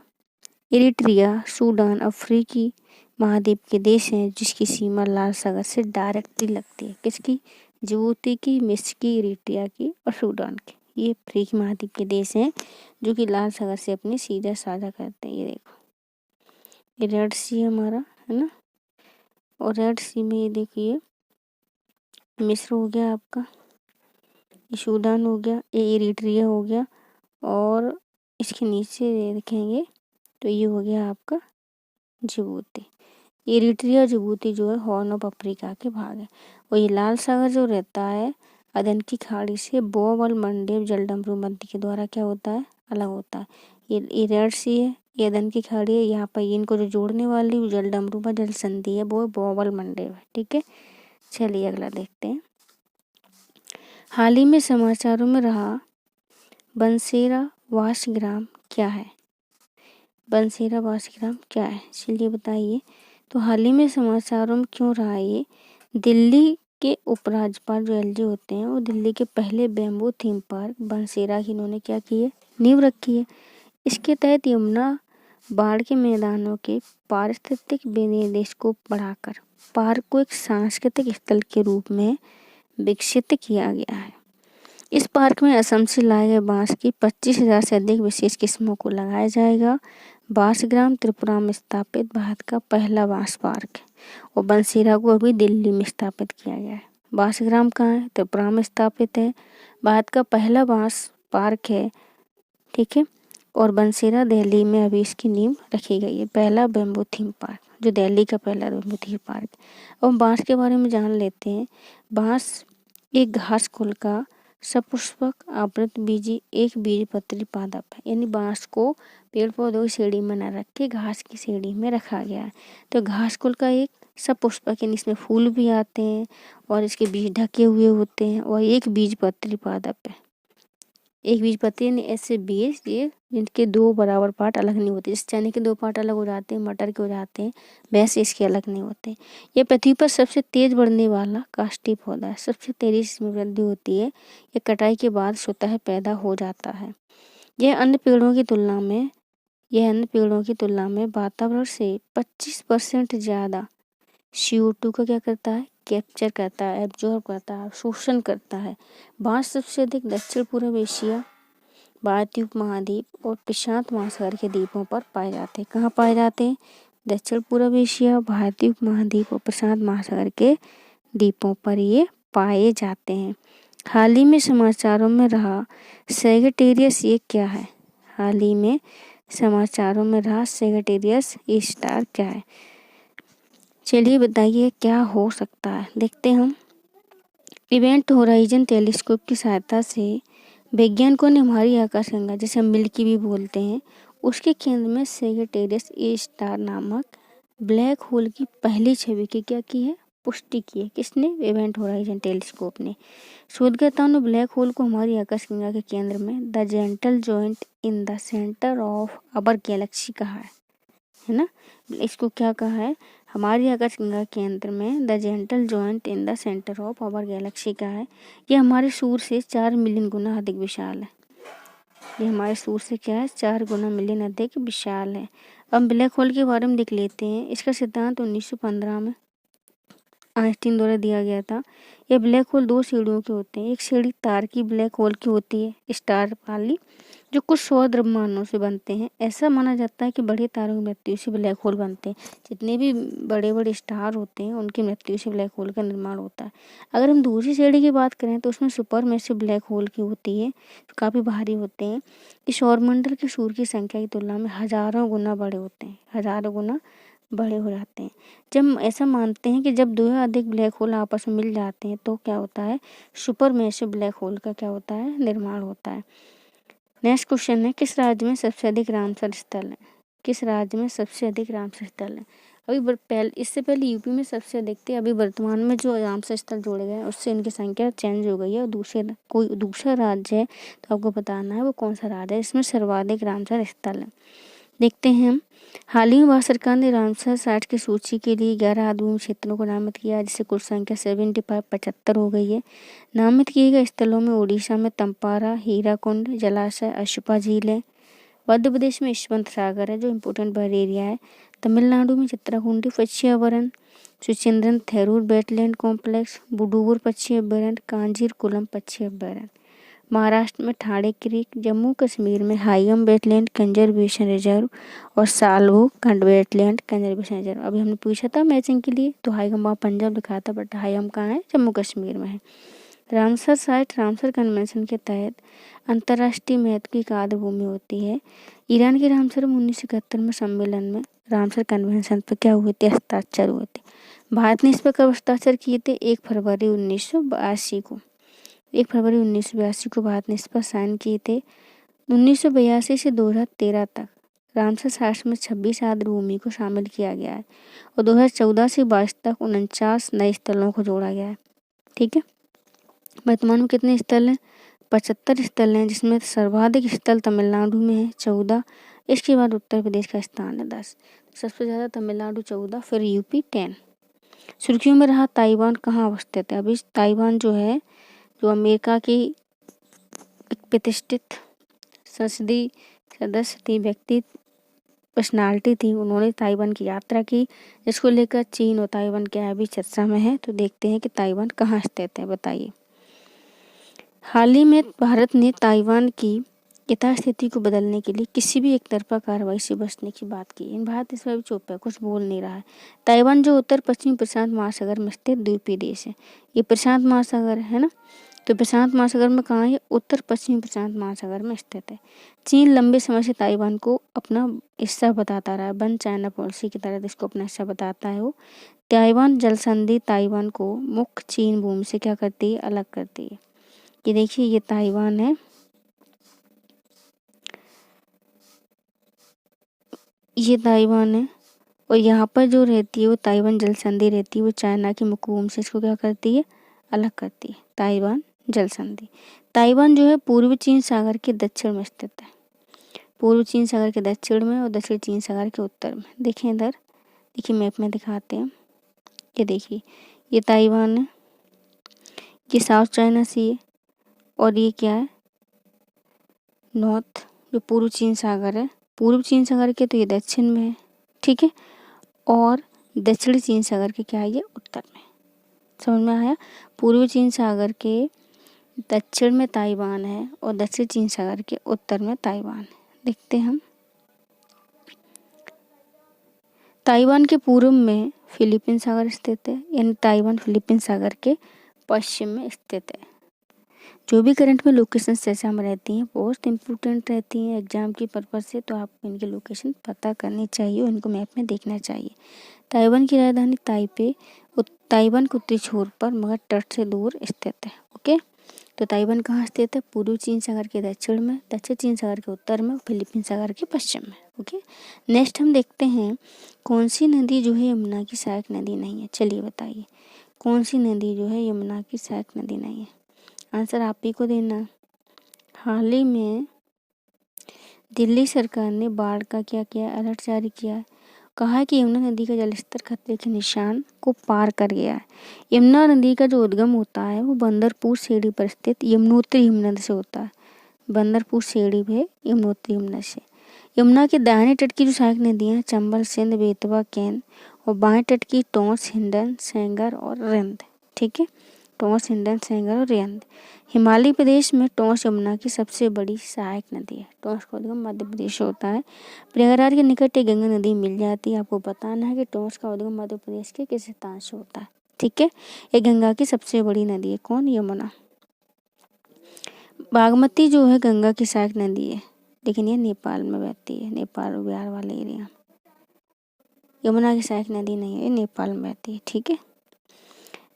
इरिट्रिया, सूडान अफ्रीकी महाद्वीप के देश हैं जिसकी सीमा लाल सागर से डायरेक्टली लगती है। किसकी? जिबूती की, मिस्र की, इरिट्रिया की और सूडान की। ये अफ्रीकी महाद्वीप के देश हैं जो कि लाल सागर से अपनी सीधा साझा करते हैं। ये देखो, ये रेड सी हमारा है ना, और रेड सी में ये देखिए मिस्र हो गया आपका, ये सूडान हो गया, ये इरिट्रिया हो गया, और इसके नीचे ये देखेंगे तो ये हो गया आपका जिबूती। इरिट्रिया जिबूती जो है हॉर्न ऑफ अफ्रीका के भाग है। और ये लाल सागर जो रहता है अदन की खाड़ी से बोवल मंडेव जलडमरू मध्य के द्वारा क्या होता है? अलग होता है। ये रेड सी है, ये अदन की खाड़ी है, यहाँ पर इनको जो जोड़ने वाली जलडमरू में जल संधि है वो बोवल मंडेव है। ठीक है। चलिए अगला देखते हैं। हाल ही में समाचारों में रहा बनसेरा वासग्राम क्या है? बनसेरा वासग्राम क्या है, चलिए बताइए। तो हाल ही में समाचारों में क्यों रहा ये? दिल्ली के उपराज्यपाल जो एलजी होते हैं वो दिल्ली के पहले बैम्बू थीम पार्क बनसेरा की इन्होंने क्या की है, नींव रखी है। इसके तहत यमुना बाढ़ के मैदानों के पारिस्थितिक विनिर्देश को बढ़ाकर पार्क को एक सांस्कृतिक स्थल के रूप में विकसित किया गया है। इस पार्क में असम से लाए गए बांस की 25,000 से अधिक विशेष किस्मों को लगाया जाएगा। बांसग्राम त्रिपुरा में स्थापित भारत का पहला बांस पार्क है और बनसेरा को अभी दिल्ली में स्थापित किया गया है। बांसग्राम कहाँ है? त्रिपुरा में स्थापित है। भारत का पहला बांस पार्क है, ठीक है। और बनसेरा दिल्ली में अभी इसकी नींव रखी गई है, पहला बैम्बू थीम पार्क जो दिल्ली का पहला बैम्बू थीम पार्क। और बांस के बारे में जान लेते हैं। बांस एक घास कुल का सपुष्पक आवृत बीजी एक बीजपत्री पादप है, यानी बांस को पेड़ पौधों की श्रेणी में न रख के घास की श्रेणी में रखा गया है। तो घास कुल का एक सपुष्पक, यानी इसमें फूल भी आते हैं और इसके बीज ढके हुए होते हैं और एक बीजपत्री पादप है। एक बीजपत्री यानी ऐसे बीज ये जिनके दो बराबर पार्ट अलग नहीं होते। जैसे चने के दो पार्ट अलग हो जाते हैं, मटर के हो जाते हैं, वैसे इसके अलग नहीं होते। ये पृथ्वी पर सबसे तेज बढ़ने वाला काष्ठी पौधा है। सबसे तेजी से इसमें वृद्धि होती है। ये कटाई के बाद स्वतः पैदा हो जाता है। यह अन्य पेड़ों की तुलना में वातावरण से 25% ज़्यादा CO2 का क्या करता है, कैप्चर करता है, एब्जॉर्ब करता है, शोषण करता है। बांस सबसे अधिक दक्षिण पूर्व एशिया, भारतीय उपमहाद्वीप और प्रशांत महासागर के द्वीपों पर पाए जाते हैं। कहाँ पाए जाते हैं? दक्षिण पूर्व एशिया, भारतीय उपमहाद्वीप और प्रशांत महासागर के द्वीपों पर ये पाए जाते हैं। हाल ही में समाचारों में रहा सैगिटेरियस ये क्या है? हाल ही में समाचारों में रहा सैगिटेरियस स्टार क्या है? चलिए बताइए क्या हो सकता है, देखते हैं हम। इवेंट होराइजन टेलीस्कोप की सहायता से वैज्ञानिकों ने हमारी आकाशगंगा, जिसे हम मिल्की वे बोलते हैं, उसके केंद्र में सैगिटेरियस ए स्टार नामक ब्लैक होल की पहली छवि की क्या की है, पुष्टि की है। किसने? इवेंट होराइजन टेलीस्कोप ने। शोधकर्ताओं ने ब्लैक होल को हमारी आकाशगंगा के केंद्र में the gentle giant in the centre of our Galaxy कहा है ना। इसको क्या कहा है? हमारी आकाशगंगा केंद्र में the gentle giant in the centre of our galaxy का है। यह हमारे सूर्य से 4 मिलियन गुना अधिक विशाल है। ये हमारे सूर्य से क्या है, 4 गुना मिलियन अधिक विशाल है। अब ब्लैक होल के बारे में देख लेते हैं। इसका सिद्धांत 1915 में आइंस्टीन द्वारा दिया गया था। यह ब्लैक होल 2 श्रेणियों के होते हैं। एक श्रेणी तारकी ब्लैक होल की होती है, स्टार वाली, जो कुछ 100 द्रव्यमानों से बनते हैं। ऐसा माना जाता है कि बड़े तारों की मृत्यु से ब्लैक होल बनते हैं। जितने भी बड़े बड़े स्टार होते हैं उनकी मृत्यु से ब्लैक होल का निर्माण होता है। अगर हम दूसरी श्रेणी की बात करें तो उसमें सुपर मैसिव ब्लैक होल की होती है, जो काफ़ी भारी होते हैं। इस सौरमंडल के सूर्य की संख्या की तुलना में हजारों गुना बड़े होते हैं, हजारों गुना बड़े हो जाते हैं। जब ऐसा मानते हैं कि जब 2 या अधिक ब्लैक होल आपस में मिल जाते हैं तो क्या होता है, सुपर मैसिव ब्लैक होल का क्या होता है, निर्माण होता है। नेक्स्ट क्वेश्चन है, किस राज्य में सबसे अधिक रामसर स्थल है? किस राज्य में सबसे अधिक रामसर स्थल है? अभी इससे पहले यूपी में सबसे अधिक थे। अभी वर्तमान में जो रामसर स्थल जोड़े गए हैं उससे इनकी संख्या चेंज हो गई है और कोई दूसरा राज्य है तो आपको बताना है वो कौन सा राज्य है। इसमें सर्वाधिक रामसर स्थल है। देखते हैं हम। हाल ही में भारत सरकार ने रामसर साइट की सूची के लिए 11 आदिवासी क्षेत्रों को नामित किया, जिससे कुल संख्या 75 हो गई है। नामित किए गए स्थलों में उड़ीसा में तंपारा, हीराकुंड जलाशय, अशुपा झील है। मध्य प्रदेश में यशवंत सागर है जो इम्पोर्टेंट बर्ड एरिया है। तमिलनाडु में चित्राकुंडी पक्षी अभयारण्य, सुचेंद्रन थेरूर वेटलैंड कॉम्प्लेक्स, बुडूवर पक्षी अभयारण्य, कांजीर कुलम पक्षी अभयारण्य। महाराष्ट्र में ठाणे क्रीक, जम्मू कश्मीर में हाइम वेटलैंड कंजर्वेशन रिजर्व और साल्वो खंड वेटलैंड कंजर्वेशन रिजर्व। अभी हमने पूछा था मैचिंग के लिए तो हाइम वहाँ पंजाब लिखा था, बट हाइम कहाँ है, जम्मू कश्मीर में है। रामसर साइट रामसर कन्वेंशन के तहत अंतर्राष्ट्रीय महत्व की एक आर्द्र भूमि होती है। ईरान के रामसर में 1971 में सम्मेलन में रामसर कन्वेंशन पर क्या हुए थे, हस्ताक्षर हुए थे। भारत ने इस पर कब हस्ताक्षर किए थे? 1 फरवरी 1982 को। 1 फरवरी 1982 को भारत ने इस पर साइन किए थे। 1982 से 2013 तक रामसर साइट्स में 26 आर्द्र भूमि को शामिल किया गया है और 2014 से 22 तक 49 नए स्थलों को जोड़ा गया है। ठीक है, वर्तमान में कितने स्थल हैं? 75 स्थल हैं, जिसमें सर्वाधिक स्थल तमिलनाडु में है 14। इसके बाद उत्तर प्रदेश का स्थान है 10। सबसे ज़्यादा तमिलनाडु 14, फिर यूपी 10। सुर्खियों में रहा ताइवान कहाँ अवस्थित है? अभी ताइवान जो है, जो अमेरिका की एक प्रतिष्ठित संसदीय सदस्य थी, व्यक्ति, पर्सनालिटी थी, उन्होंने ताइवान की यात्रा की, जिसको लेकर चीन और ताइवान क्या अभी चर्चा में है। तो देखते हैं कि ताइवान कहाँ स्थित है, बताइए। हाल ही में भारत ने ताइवान की यथास्थिति को बदलने के लिए किसी भी एक तरफा कार्रवाई से बचने की बात की। इन भारत इसमें भी चुप है, कुछ बोल नहीं रहा है। ताइवान जो उत्तर पश्चिमी प्रशांत महासागर में स्थित द्वीपीय देश है। ये प्रशांत महासागर है ना, तो प्रशांत महासागर में कहाँ है? उत्तर पश्चिमी प्रशांत महासागर में स्थित है। चीन लंबे समय से ताइवान को अपना हिस्सा बताता रहा है, वन चाइना पॉलिसी की तरह इसको अपना हिस्सा बताता है वो। ताइवान जल संधि ताइवान को मुख्य चीन भूमि से क्या करती है? अलग करती है। ये देखिए, ये ताइवान है, ये ताइवान है, और यहाँ पर जो रहती है वो ताइवान जल संधि रहती है, वो चाइना की मुख्य भूमि से इसको क्या करती है? अलग करती है। ताइवान जल संधि। ताइवान जो है पूर्वी चीन सागर के दक्षिण में स्थित है। पूर्वी चीन सागर के दक्षिण में और दक्षिण चीन सागर के उत्तर में। देखें इधर, देखिए मैप में दिखाते हैं। ये देखिए, ये ताइवान है, ये साउथ चाइना सी है, और ये क्या है? नॉर्थ, जो पूर्व चीन सागर है। पूर्व चीन सागर के तो ये दक्षिण में है, ठीक है, और दक्षिणी चीन सागर के क्या है? ये उत्तर में। समझ में आया? पूर्वी चीन सागर के दक्षिण में ताइवान है और दक्षिण चीन सागर के उत्तर में ताइवान है। देखते हैं हम। ताइवान के पूर्व में फिलीपीन सागर स्थित है, यानी ताइवान फिलीपीन सागर के पश्चिम में स्थित है। जो भी करंट में लोकेशन चर्चा में रहती हैं, बहुत इंपॉर्टेंट रहती हैं एग्जाम की पर्पज़ से, तो आपको इनकी लोकेशन पता करनी चाहिए और इनको मैप में देखना चाहिए। ताइवान की राजधानी ताइपे ताइवान के उत्तरी छोर पर मगर तट से दूर स्थित है। ओके, तो ताइवान कहाँ स्थित है? पूर्वी चीन सागर के दक्षिण में, दक्षिण चीन सागर के उत्तर में, फिलीपीन सागर के पश्चिम में। ओके, नेक्स्ट हम देखते हैं कौन सी नदी जो है यमुना की सहायक नदी नहीं है। चलिए बताइए, कौन सी नदी जो है यमुना की सहायक नदी नहीं है? आंसर आप ही को देना। हाल ही में दिल्ली सरकार ने बाढ़ का क्या किया? अलर्ट जारी किया है। कहा है कि यमुना नदी का जलस्तर खतरे के निशान को पार कर गया है। यमुना नदी का जो उद्गम होता है वो बंदरपुर सेड़ी पर स्थित यमुनोत्री हिमनद से होता है। बंदरपुर सेड़ी में यमुनोत्री हिमनद से। यमुना के दाहिने तट की जो सहायक नदियाँ चंबल, सिंध, बेतवा, केन, और बाएं तट की टोंस, हिंडन, सेंगर और रिंद। ठीक है, टोंस, हिंडन, सेंगर और रिंद। हिमालय प्रदेश में टोंस यमुना की सबसे बड़ी सहायक नदी है। टोंस का उद्गम मध्य प्रदेश से होता है। प्रयागराज के निकट एक गंगा नदी मिल जाती है। आपको बताना है कि टोंस का उद्गम मध्य प्रदेश के किस स्थान से होता है। ठीक है, ये गंगा की सबसे बड़ी नदी है। कौन? यमुना। बागमती जो है गंगा की सहायक नदी है, लेकिन ये नेपाल में बहती है, नेपाल और बिहार वाले एरिया। यमुना की सहायक नदी नहीं है, ये नेपाल में बहती है। ठीक है,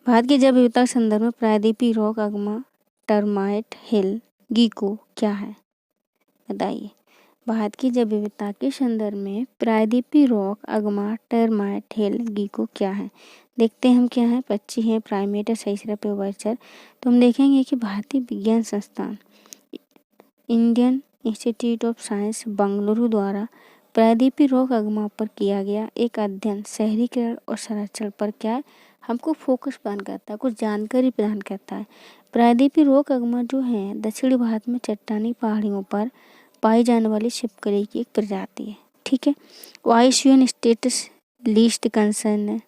भारत के जैव विविधता के संदर्भ में प्रायद्वीपीय रॉक अगमा टर्माइट हिल गीको क्या है? बताइए। भारत की जैव विविधता के संदर्भ में प्रायद्वीपीय रॉक अगमा टर्माइट हिल गीको क्या है? देखते हैं हम क्या है। पक्षी है, प्राइमेट है, सरीसृप है, उभयचर। तो हम देखेंगे कि भारतीय विज्ञान संस्थान Indian institute of science Bengaluru द्वारा प्रायद्वीपीय रॉक अगमा पर किया गया एक अध्ययन शहरीकरण और संरक्षण पर क्या है? हमको फोकस प्रदान करता है, कुछ जानकारी प्रदान करता है। प्रायद्वीपीय रॉक अगमा जो है दक्षिणी भारत में चट्टानी पहाड़ियों पर पाई जाने वाली छिपकली की एक प्रजाति है। ठीक है, IUCN status least concern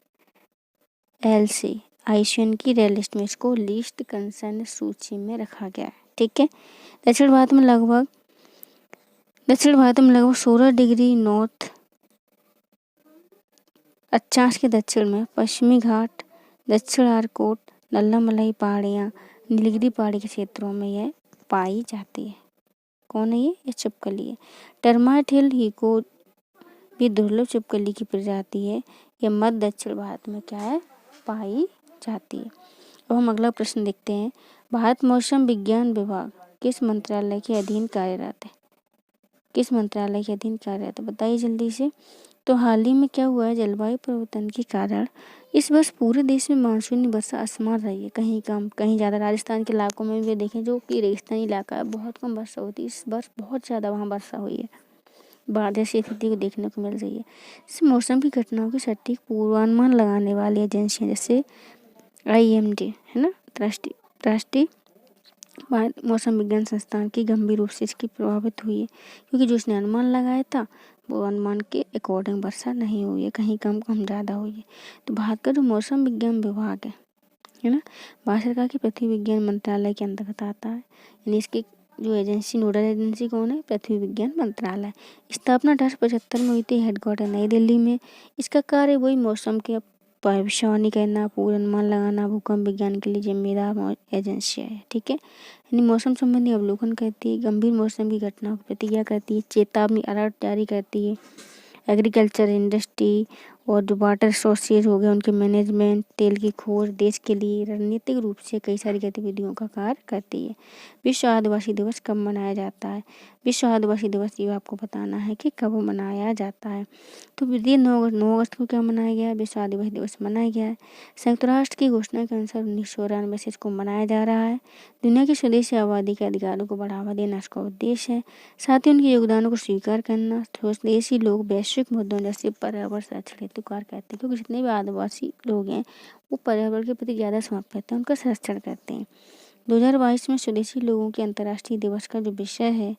LC, IUCN की रेड लिस्ट में इसको लीस्ट कंसर्न सूची में रखा गया है। ठीक है, दक्षिण भारत में लगभग 16 डिग्री नॉर्थ 50 के दक्षिण में पश्चिमी घाट, दक्षिण आर्कोट, नल्लामलाई पहाड़ियाँ, नीलगिरी पहाड़ी के क्षेत्रों में यह पाई जाती है। कौन है ये? छिपकली है। टर्माइट हिल हीको भी दुर्लभ छिपकली की प्रजाति है। यह मध्य दक्षिण भारत में क्या है? पाई जाती है। अब हम अगला प्रश्न देखते हैं। भारत मौसम विज्ञान विभाग किस मंत्रालय के अधीन कार्यरत है? किस मंत्रालय के अधीन कार्य है? तो बताइए जल्दी से। तो हाल ही में क्या हुआ है, जलवायु परिवर्तन के कारण इस वर्ष पूरे देश में मानसूनी वर्षा असमान रही है, कहीं कम कहीं ज़्यादा। राजस्थान के इलाकों में भी देखें, जो कि रेगिस्तानी इलाका है, बहुत कम वर्षा होती है। इस वर्ष बहुत ज़्यादा वहाँ वर्षा हुई है, बाढ़ जैसी स्थिति को देखने को मिल रही है। इस मौसम की घटनाओं की सटीक पूर्वानुमान लगाने वाली एजेंसियाँ जैसे IMD है ना, राष्ट्रीय मौसम विज्ञान संस्थान की गंभीर रूप से इसकी प्रभावित हुई है, क्योंकि जो उसने अनुमान लगाया था वो अनुमान के अकॉर्डिंग वर्षा नहीं हुई है, कहीं कम कहीं ज़्यादा हुई है। तो भारत का जो मौसम विज्ञान विभाग है ना, भारत सरकार के पृथ्वी विज्ञान मंत्रालय के अंतर्गत आता है। यानी इसकी जो एजेंसी, नोडल एजेंसी कौन है? पृथ्वी विज्ञान मंत्रालय। स्थापना 1875 में हुई थी, हेडक्वार्टर नई दिल्ली में। इसका कार्य वही मौसम के भविष्यवाणी करना, पूर्वानुमान लगाना, भूकंप विज्ञान के लिए जिम्मेदार एजेंसियाँ है। ठीक है, यानी मौसम संबंधी अवलोकन करती है, गंभीर मौसम की घटनाओं की प्रतिक्रिया करती है, चेतावनी अलर्ट जारी करती है। एग्रीकल्चर इंडस्ट्री और जो वाटर रिसोर्सेज हो गए उनके मैनेजमेंट, तेल की खोज, देश के लिए रणनीतिक रूप से कई सारी गतिविधियों का कार्य करती है। विश्व आदिवासी दिवस कब मनाया जाता है? विश्व आदिवासी दिवस ये आपको बताना है कि कब मनाया जाता है। तो ये 9 अगस्त को क्या मनाया गया है? विश्व आदिवासी दिवस मनाया गया है। संयुक्त राष्ट्र की घोषणा के अनुसार 1994 से इसको मनाया जा रहा है। दुनिया की स्वदेशी आबादी के अधिकारों को बढ़ावा देना इसका उद्देश्य है। साथ ही उनके योगदानों को स्वीकार करना। स्वदेशी लोग वैश्विक मुद्दों जैसे पर्यावरण संरक्षण हेतु कार्य करते हैं, क्योंकि जितने भी आदिवासी लोग हैं वो पर्यावरण के प्रति ज़्यादा समर्पित हैं, उनका संरक्षण करते हैं। 2022 में स्वदेशी लोगों के अंतर्राष्ट्रीय दिवस का जो विषय है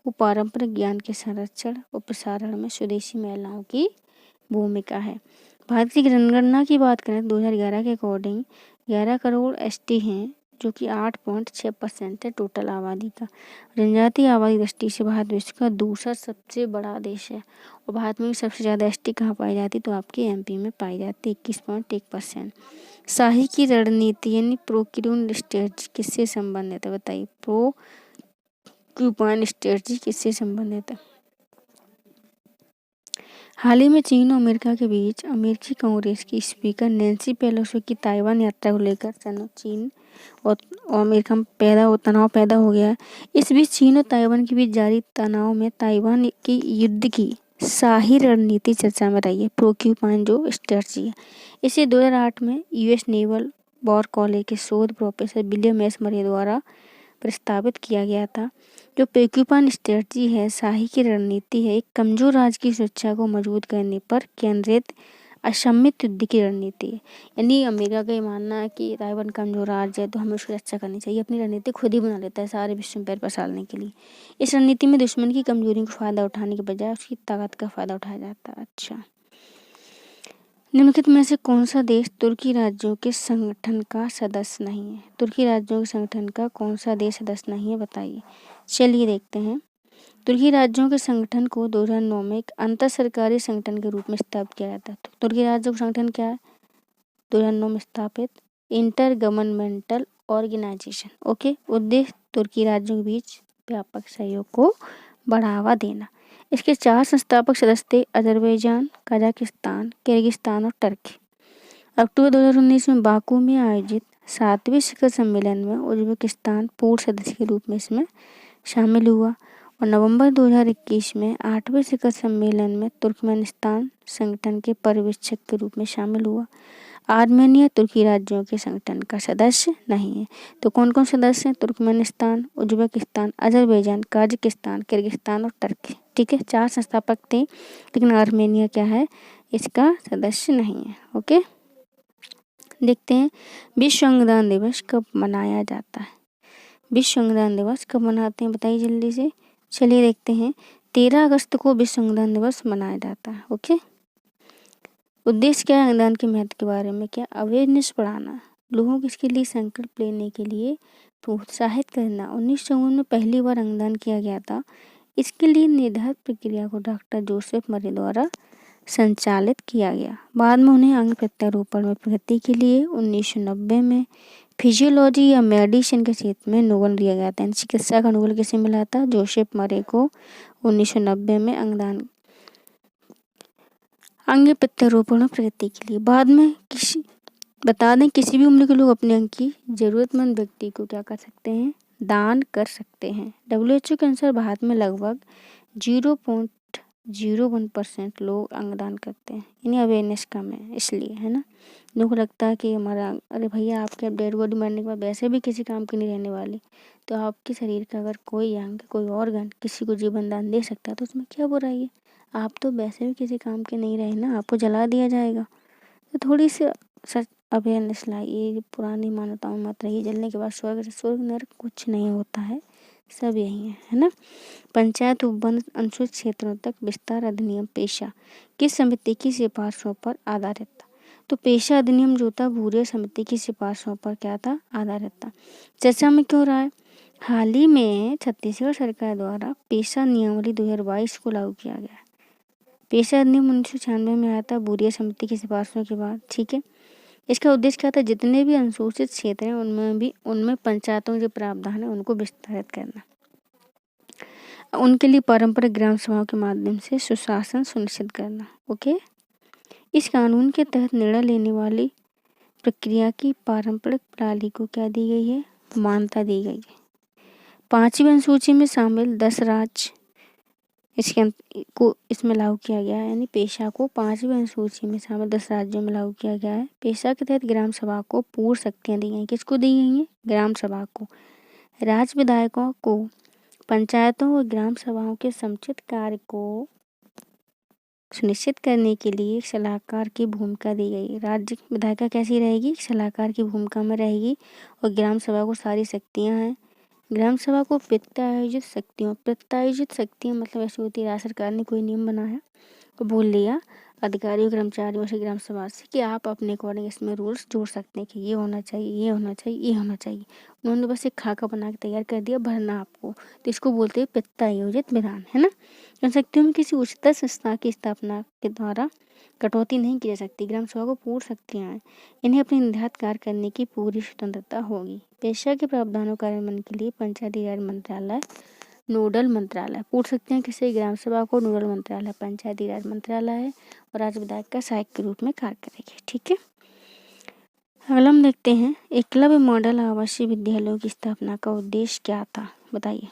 वो पारंपरिक ज्ञान के संरक्षण और प्रसारण में स्वदेशी महिलाओं की भूमिका है। भारत की जनगणना की बात करें तो 2011 के अकॉर्डिंग 11 करोड़ ST हैं, जो कि 8.6% है टोटल आबादी का। जनजातीय आबादी दृष्टि से भारत विश्व का दूसरा सबसे बड़ा देश है। और भारत में सबसे ज़्यादा ST कहाँ पाई जाती? तो आपके MP में पाई जाती है, 21.1%। शाही की रणनीति यानी प्रोक्यूरमेंट स्ट्रेटजी किससे संबंधित है? बताइए, प्रोक्यूरमेंट स्ट्रेटजी किससे संबंधित है? हाल ही में चीन और अमेरिका के बीच अमेरिकी कांग्रेस की स्पीकर नैन्सी पेलोसी की ताइवान यात्रा को लेकर चीन और अमेरिका में तनाव पैदा हो गया है। इस बीच चीन और ताइवान के बीच जारी तनाव में ताइवान की युद्ध की शाही रणनीति चर्चा में रही है, प्रोक्यूरमेंट जो स्ट्रेटजी है। इसे 2008 में US नेवल वॉर कॉलेज के शोध प्रोफेसर विलियम S. मरे द्वारा प्रस्तावित किया गया था। जो प्रोक्यूरमेंट स्ट्रेटजी है, शाही की रणनीति है, एक कमजोर राज्य की सुरक्षा को मजबूत करने पर केंद्रित असम्मित युद्ध की रणनीति है। यानी अमेरिका का ये मानना है कि ताइवान कमजोर राज्य है तो हमें उसकी रक्षा करनी चाहिए, अपनी रणनीति खुद ही बना लेता है सारे विश्व में पैर पसारने के लिए। इस रणनीति में दुश्मन की कमजोरी का फायदा उठाने के बजाय उसकी ताकत का फायदा उठाया जाता है। अच्छा, निम्नलिखित में से कौन सा देश तुर्की राज्यों के संगठन का सदस्य नहीं है? तुर्की राज्यों के संगठन का कौन सा देश सदस्य नहीं है, बताइए। चलिए देखते हैं। तुर्की राज्यों के संगठन को 2009 में एक अंतर सरकारी संगठन के रूप में स्थापित किया गया था। तो तुर्की राज्यों का संगठन क्या है? 2009 में स्थापित इंटर गवर्नमेंटल ऑर्गेनाइजेशन। ओके, उद्देश्य तुर्की राज्यों के बीच व्यापक सहयोग को बढ़ावा देना। इसके 4 संस्थापक सदस्य थे, अजरबैजान, कजाकिस्तान, किर्गिस्तान और टर्की। अक्टूबर 2019 में बाकू में आयोजित 7वें शिखर सम्मेलन में उज्बेकिस्तान पूर्ण सदस्य के रूप में इसमें शामिल हुआ और नवंबर 2021 में 8वें शिखर सम्मेलन में तुर्कमेनिस्तान संगठन के पर्यवेक्षक के रूप में शामिल हुआ। आर्मेनिया तुर्की राज्यों के संगठन का सदस्य नहीं है। तो कौन कौन सदस्य हैं? Turkmenistan, Uzbekistan, Azerbaijan, Kazakhstan, Kyrgyzstan और टर्की। ठीक है, 4 संस्थापक थे, लेकिन आर्मेनिया क्या है? इसका सदस्य नहीं है। ओके, देखते हैं विश्व अंगदान दिवस कब मनाया जाता है। विश्व अंगदान दिवस कब मनाते हैं, बताइए जल्दी से। चलिए देखते हैं। 13 अगस्त को विश्व अंगदान दिवस मनाया जाता है। ओके, उद्देश्य क्या है अंगदान के महत्व के बारे में? क्या अवेयरनेस बढ़ाना, लोगों को इसके लिए संकल्प लेने के लिए प्रोत्साहित करना। 1954 में पहली बार अंगदान किया गया था। इसके लिए निर्धारित प्रक्रिया को डॉक्टर जोसेफ मरे द्वारा संचालित किया गया। बाद में उन्हें अंग प्रत्यारोपण में प्रगति के लिए 1990 में फिजियोलॉजी या मेडिसिन के क्षेत्र में नोबेल दिया गया था। चिकित्सा का नोबेल किसे मिला था? जोसेफ मरे को 1990 में अंग प्रत्यारोपण में प्रगति के लिए। बाद में बता दें, किसी भी उम्र के लोग अपने अंग की जरूरतमंद व्यक्ति को क्या कर सकते हैं? दान कर सकते हैं। WHO के अनुसार भारत में लगभग 0.01% लोग अंगदान करते हैं, यानी अवेयरनेस कम है इसलिए, है ना। लोगों को लगता है कि हमारा, अरे भैया आपके डेड बॉडी मरने के बाद वैसे भी किसी काम की नहीं रहने वाली, तो आपके शरीर का अगर कोई अंग, कोई ऑर्गन किसी को जीवन दान दे सकता है तो उसमें क्या बुराई है। आप तो वैसे भी किसी काम के नहीं रहे ना, आपको जला दिया जाएगा। तो थोड़ी सी सच अवेयरनेस लाइए। ये पुरानी मान्यताओं में मत रहिए, जलने के बाद स्वर्ग नरक कुछ नहीं होता है, सब यही है ना। पंचायत उपवन अनुसूचित क्षेत्रों तक विस्तार अधिनियम पेशा किस समिति की सिफारिशों पर आधारित था। तो पेशा अधिनियम जो था भूरिया समिति की सिफारिशों पर क्या था, आधारित था। चर्चा में क्यों रहा है, हाल ही में छत्तीसगढ़ सरकार द्वारा पेशा नियमावली 2022 को लागू किया गया है। पेशा अधिनियम 1996 में आया था भूरिया समिति की सिफारिशों के बाद, ठीक है। इसका उद्देश्य क्या था, जितने भी अनुसूचित क्षेत्र हैं उनमें पंचायतों के प्रावधान है उनको विस्तारित करना, उनके लिए पारंपरिक ग्राम सभाओं के माध्यम से सुशासन सुनिश्चित करना। ओके, इस कानून के तहत निर्णय लेने वाली प्रक्रिया की पारंपरिक प्रणाली को क्या दी गई है, मान्यता दी गई है। 5वीं अनुसूची में शामिल 10 राज्य को इसमें लागू किया गया है, यानी पेशा को 5वीं अनुसूची में शामिल 10 राज्यों में लागू किया गया है। पेशा के तहत ग्राम सभा को पूर्ण शक्तियां दी गई। किसको दी गई हैं, ग्राम सभा को। राज्य विधायकों को पंचायतों और ग्राम सभाओं के समुचित कार्य को सुनिश्चित करने के लिए एक सलाहकार की भूमिका दी गई। राज्य विधायिका कैसी रहेगी, सलाहकार की भूमिका में रहेगी, और ग्राम सभा को सारी शक्तियां हैं। ग्राम सभा को प्रत्यायोजित शक्तियां मतलब ऐसी होती है, राज्य सरकार ने कोई नियम बनाया तो बोल लिया अधिकारियों कर्मचारियों से ग्राम सभा से कि आप अपने अकॉर्डिंग इसमें रूल्स जोड़ सकते हैं कि ये होना चाहिए, ये होना चाहिए, ये होना चाहिए। उन्होंने बस एक खाका बना के तैयार कर दिया, भरना आपको, तो इसको बोलते हैं प्रत्यायोजित विधान, है ना। इन शक्तियों में किसी उच्चतर संस्था की स्थापना के द्वारा कटौती नहीं की जा सकती। ग्राम सभा को पूर्ण शक्तियां हैं, इन्हें अपने निर्धारित कार्य करने की पूरी स्वतंत्रता होगी। पेशा के प्रावधानों कार्यान्वयन के लिए पंचायती राज मंत्रालय नोडल मंत्रालय, पूछ सकते हैं किसी ग्राम सभा को, नोडल मंत्रालय पंचायती राज मंत्रालय है और राज्य विधायक का सहायक के रूप में कार्य करेगी, ठीक है। अगला हम देखते हैं एकलव्य मॉडल आवासीय विद्यालयों की स्थापना का उद्देश्य क्या था, बताइए।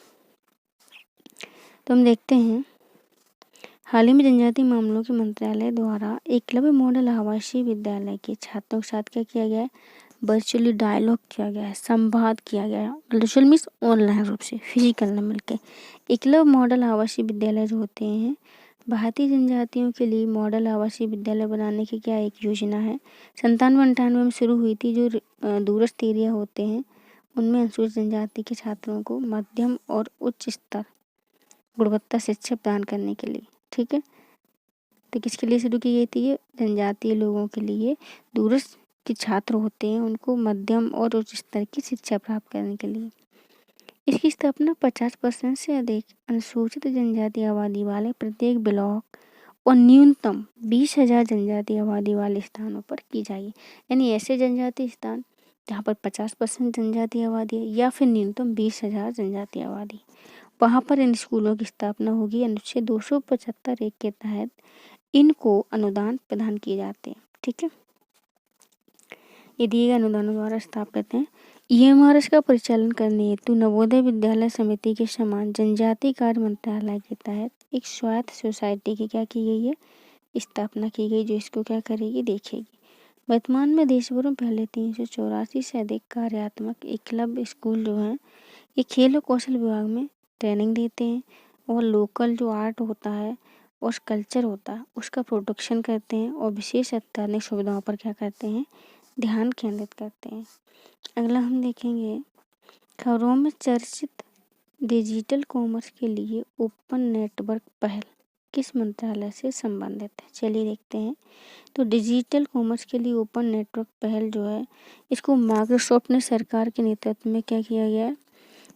तो हम देखते हैं हाल ही में जनजातीय मामलों के मंत्रालय द्वारा एकलव्य मॉडल आवासीय विद्यालय के छात्रों के साथ क्या किया गया है, वर्चुअली डायलॉग किया गया है, संवाद किया गया है। वर्चुअल मीन्स ऑनलाइन रूप से, फिजिकल न मिलके। एकलव्य मॉडल आवासीय विद्यालय जो होते हैं भारतीय जनजातियों के लिए मॉडल आवासीय विद्यालय बनाने की क्या एक योजना है। 97-98 में शुरू हुई थी। जो दूरस्थ एरिया होते हैं उनमें अनुसूचित जनजाति के छात्रों को मध्यम और उच्च स्तर गुणवत्ता शिक्षा प्रदान करने के लिए, ठीक है। तो किसके लिए शुरू की गई थी, ये जनजातीय लोगों के लिए, दूरस्थ के छात्र होते हैं उनको मध्यम और उच्च स्तर की शिक्षा प्राप्त करने के लिए। इसकी स्थापना 50% से अधिक अनुसूचित जनजाति आबादी वाले प्रत्येक ब्लॉक और न्यूनतम 20,000 जनजाति आबादी वाले स्थानों पर की जाएगी। यानी ऐसे जनजाति स्थान जहाँ पर 50% जनजाति आबादी है या फिर न्यूनतम 20,000 जनजाति आबादी, वहाँ पर इन स्कूलों की स्थापना होगी। अनुच्छेद 275(1) के तहत इनको अनुदान प्रदान किए जाते हैं, ठीक है। ये दिए गए अनुदानों द्वारा स्थापित हैं। ईएमआरएस का परिचालन करने हेतु नवोदय विद्यालय समिति के समान जनजातीय कार्य मंत्रालय के तहत एक स्वायत्त सोसाइटी की क्या की गई है, स्थापना की गई, जो इसको क्या करेगी, देखेगी। वर्तमान में देश भर में पहले 384 से अधिक कार्यात्मक एकलव्य स्कूल जो हैं ये खेल और कौशल विभाग में ट्रेनिंग देते हैं और लोकल जो आर्ट होता है और कल्चर होता है उसका प्रोटेक्शन करते हैं और विशेष अत्याधुनिक सुविधाओं पर क्या करते हैं, ध्यान केंद्रित करते हैं। अगला हम देखेंगे खबरों में चर्चित डिजिटल कॉमर्स के लिए ओपन नेटवर्क पहल किस मंत्रालय से संबंधित है, चलिए देखते हैं। तो डिजिटल कॉमर्स के लिए ओपन नेटवर्क पहल जो है इसको माइक्रोसॉफ्ट ने सरकार के नेतृत्व में क्या किया गया है,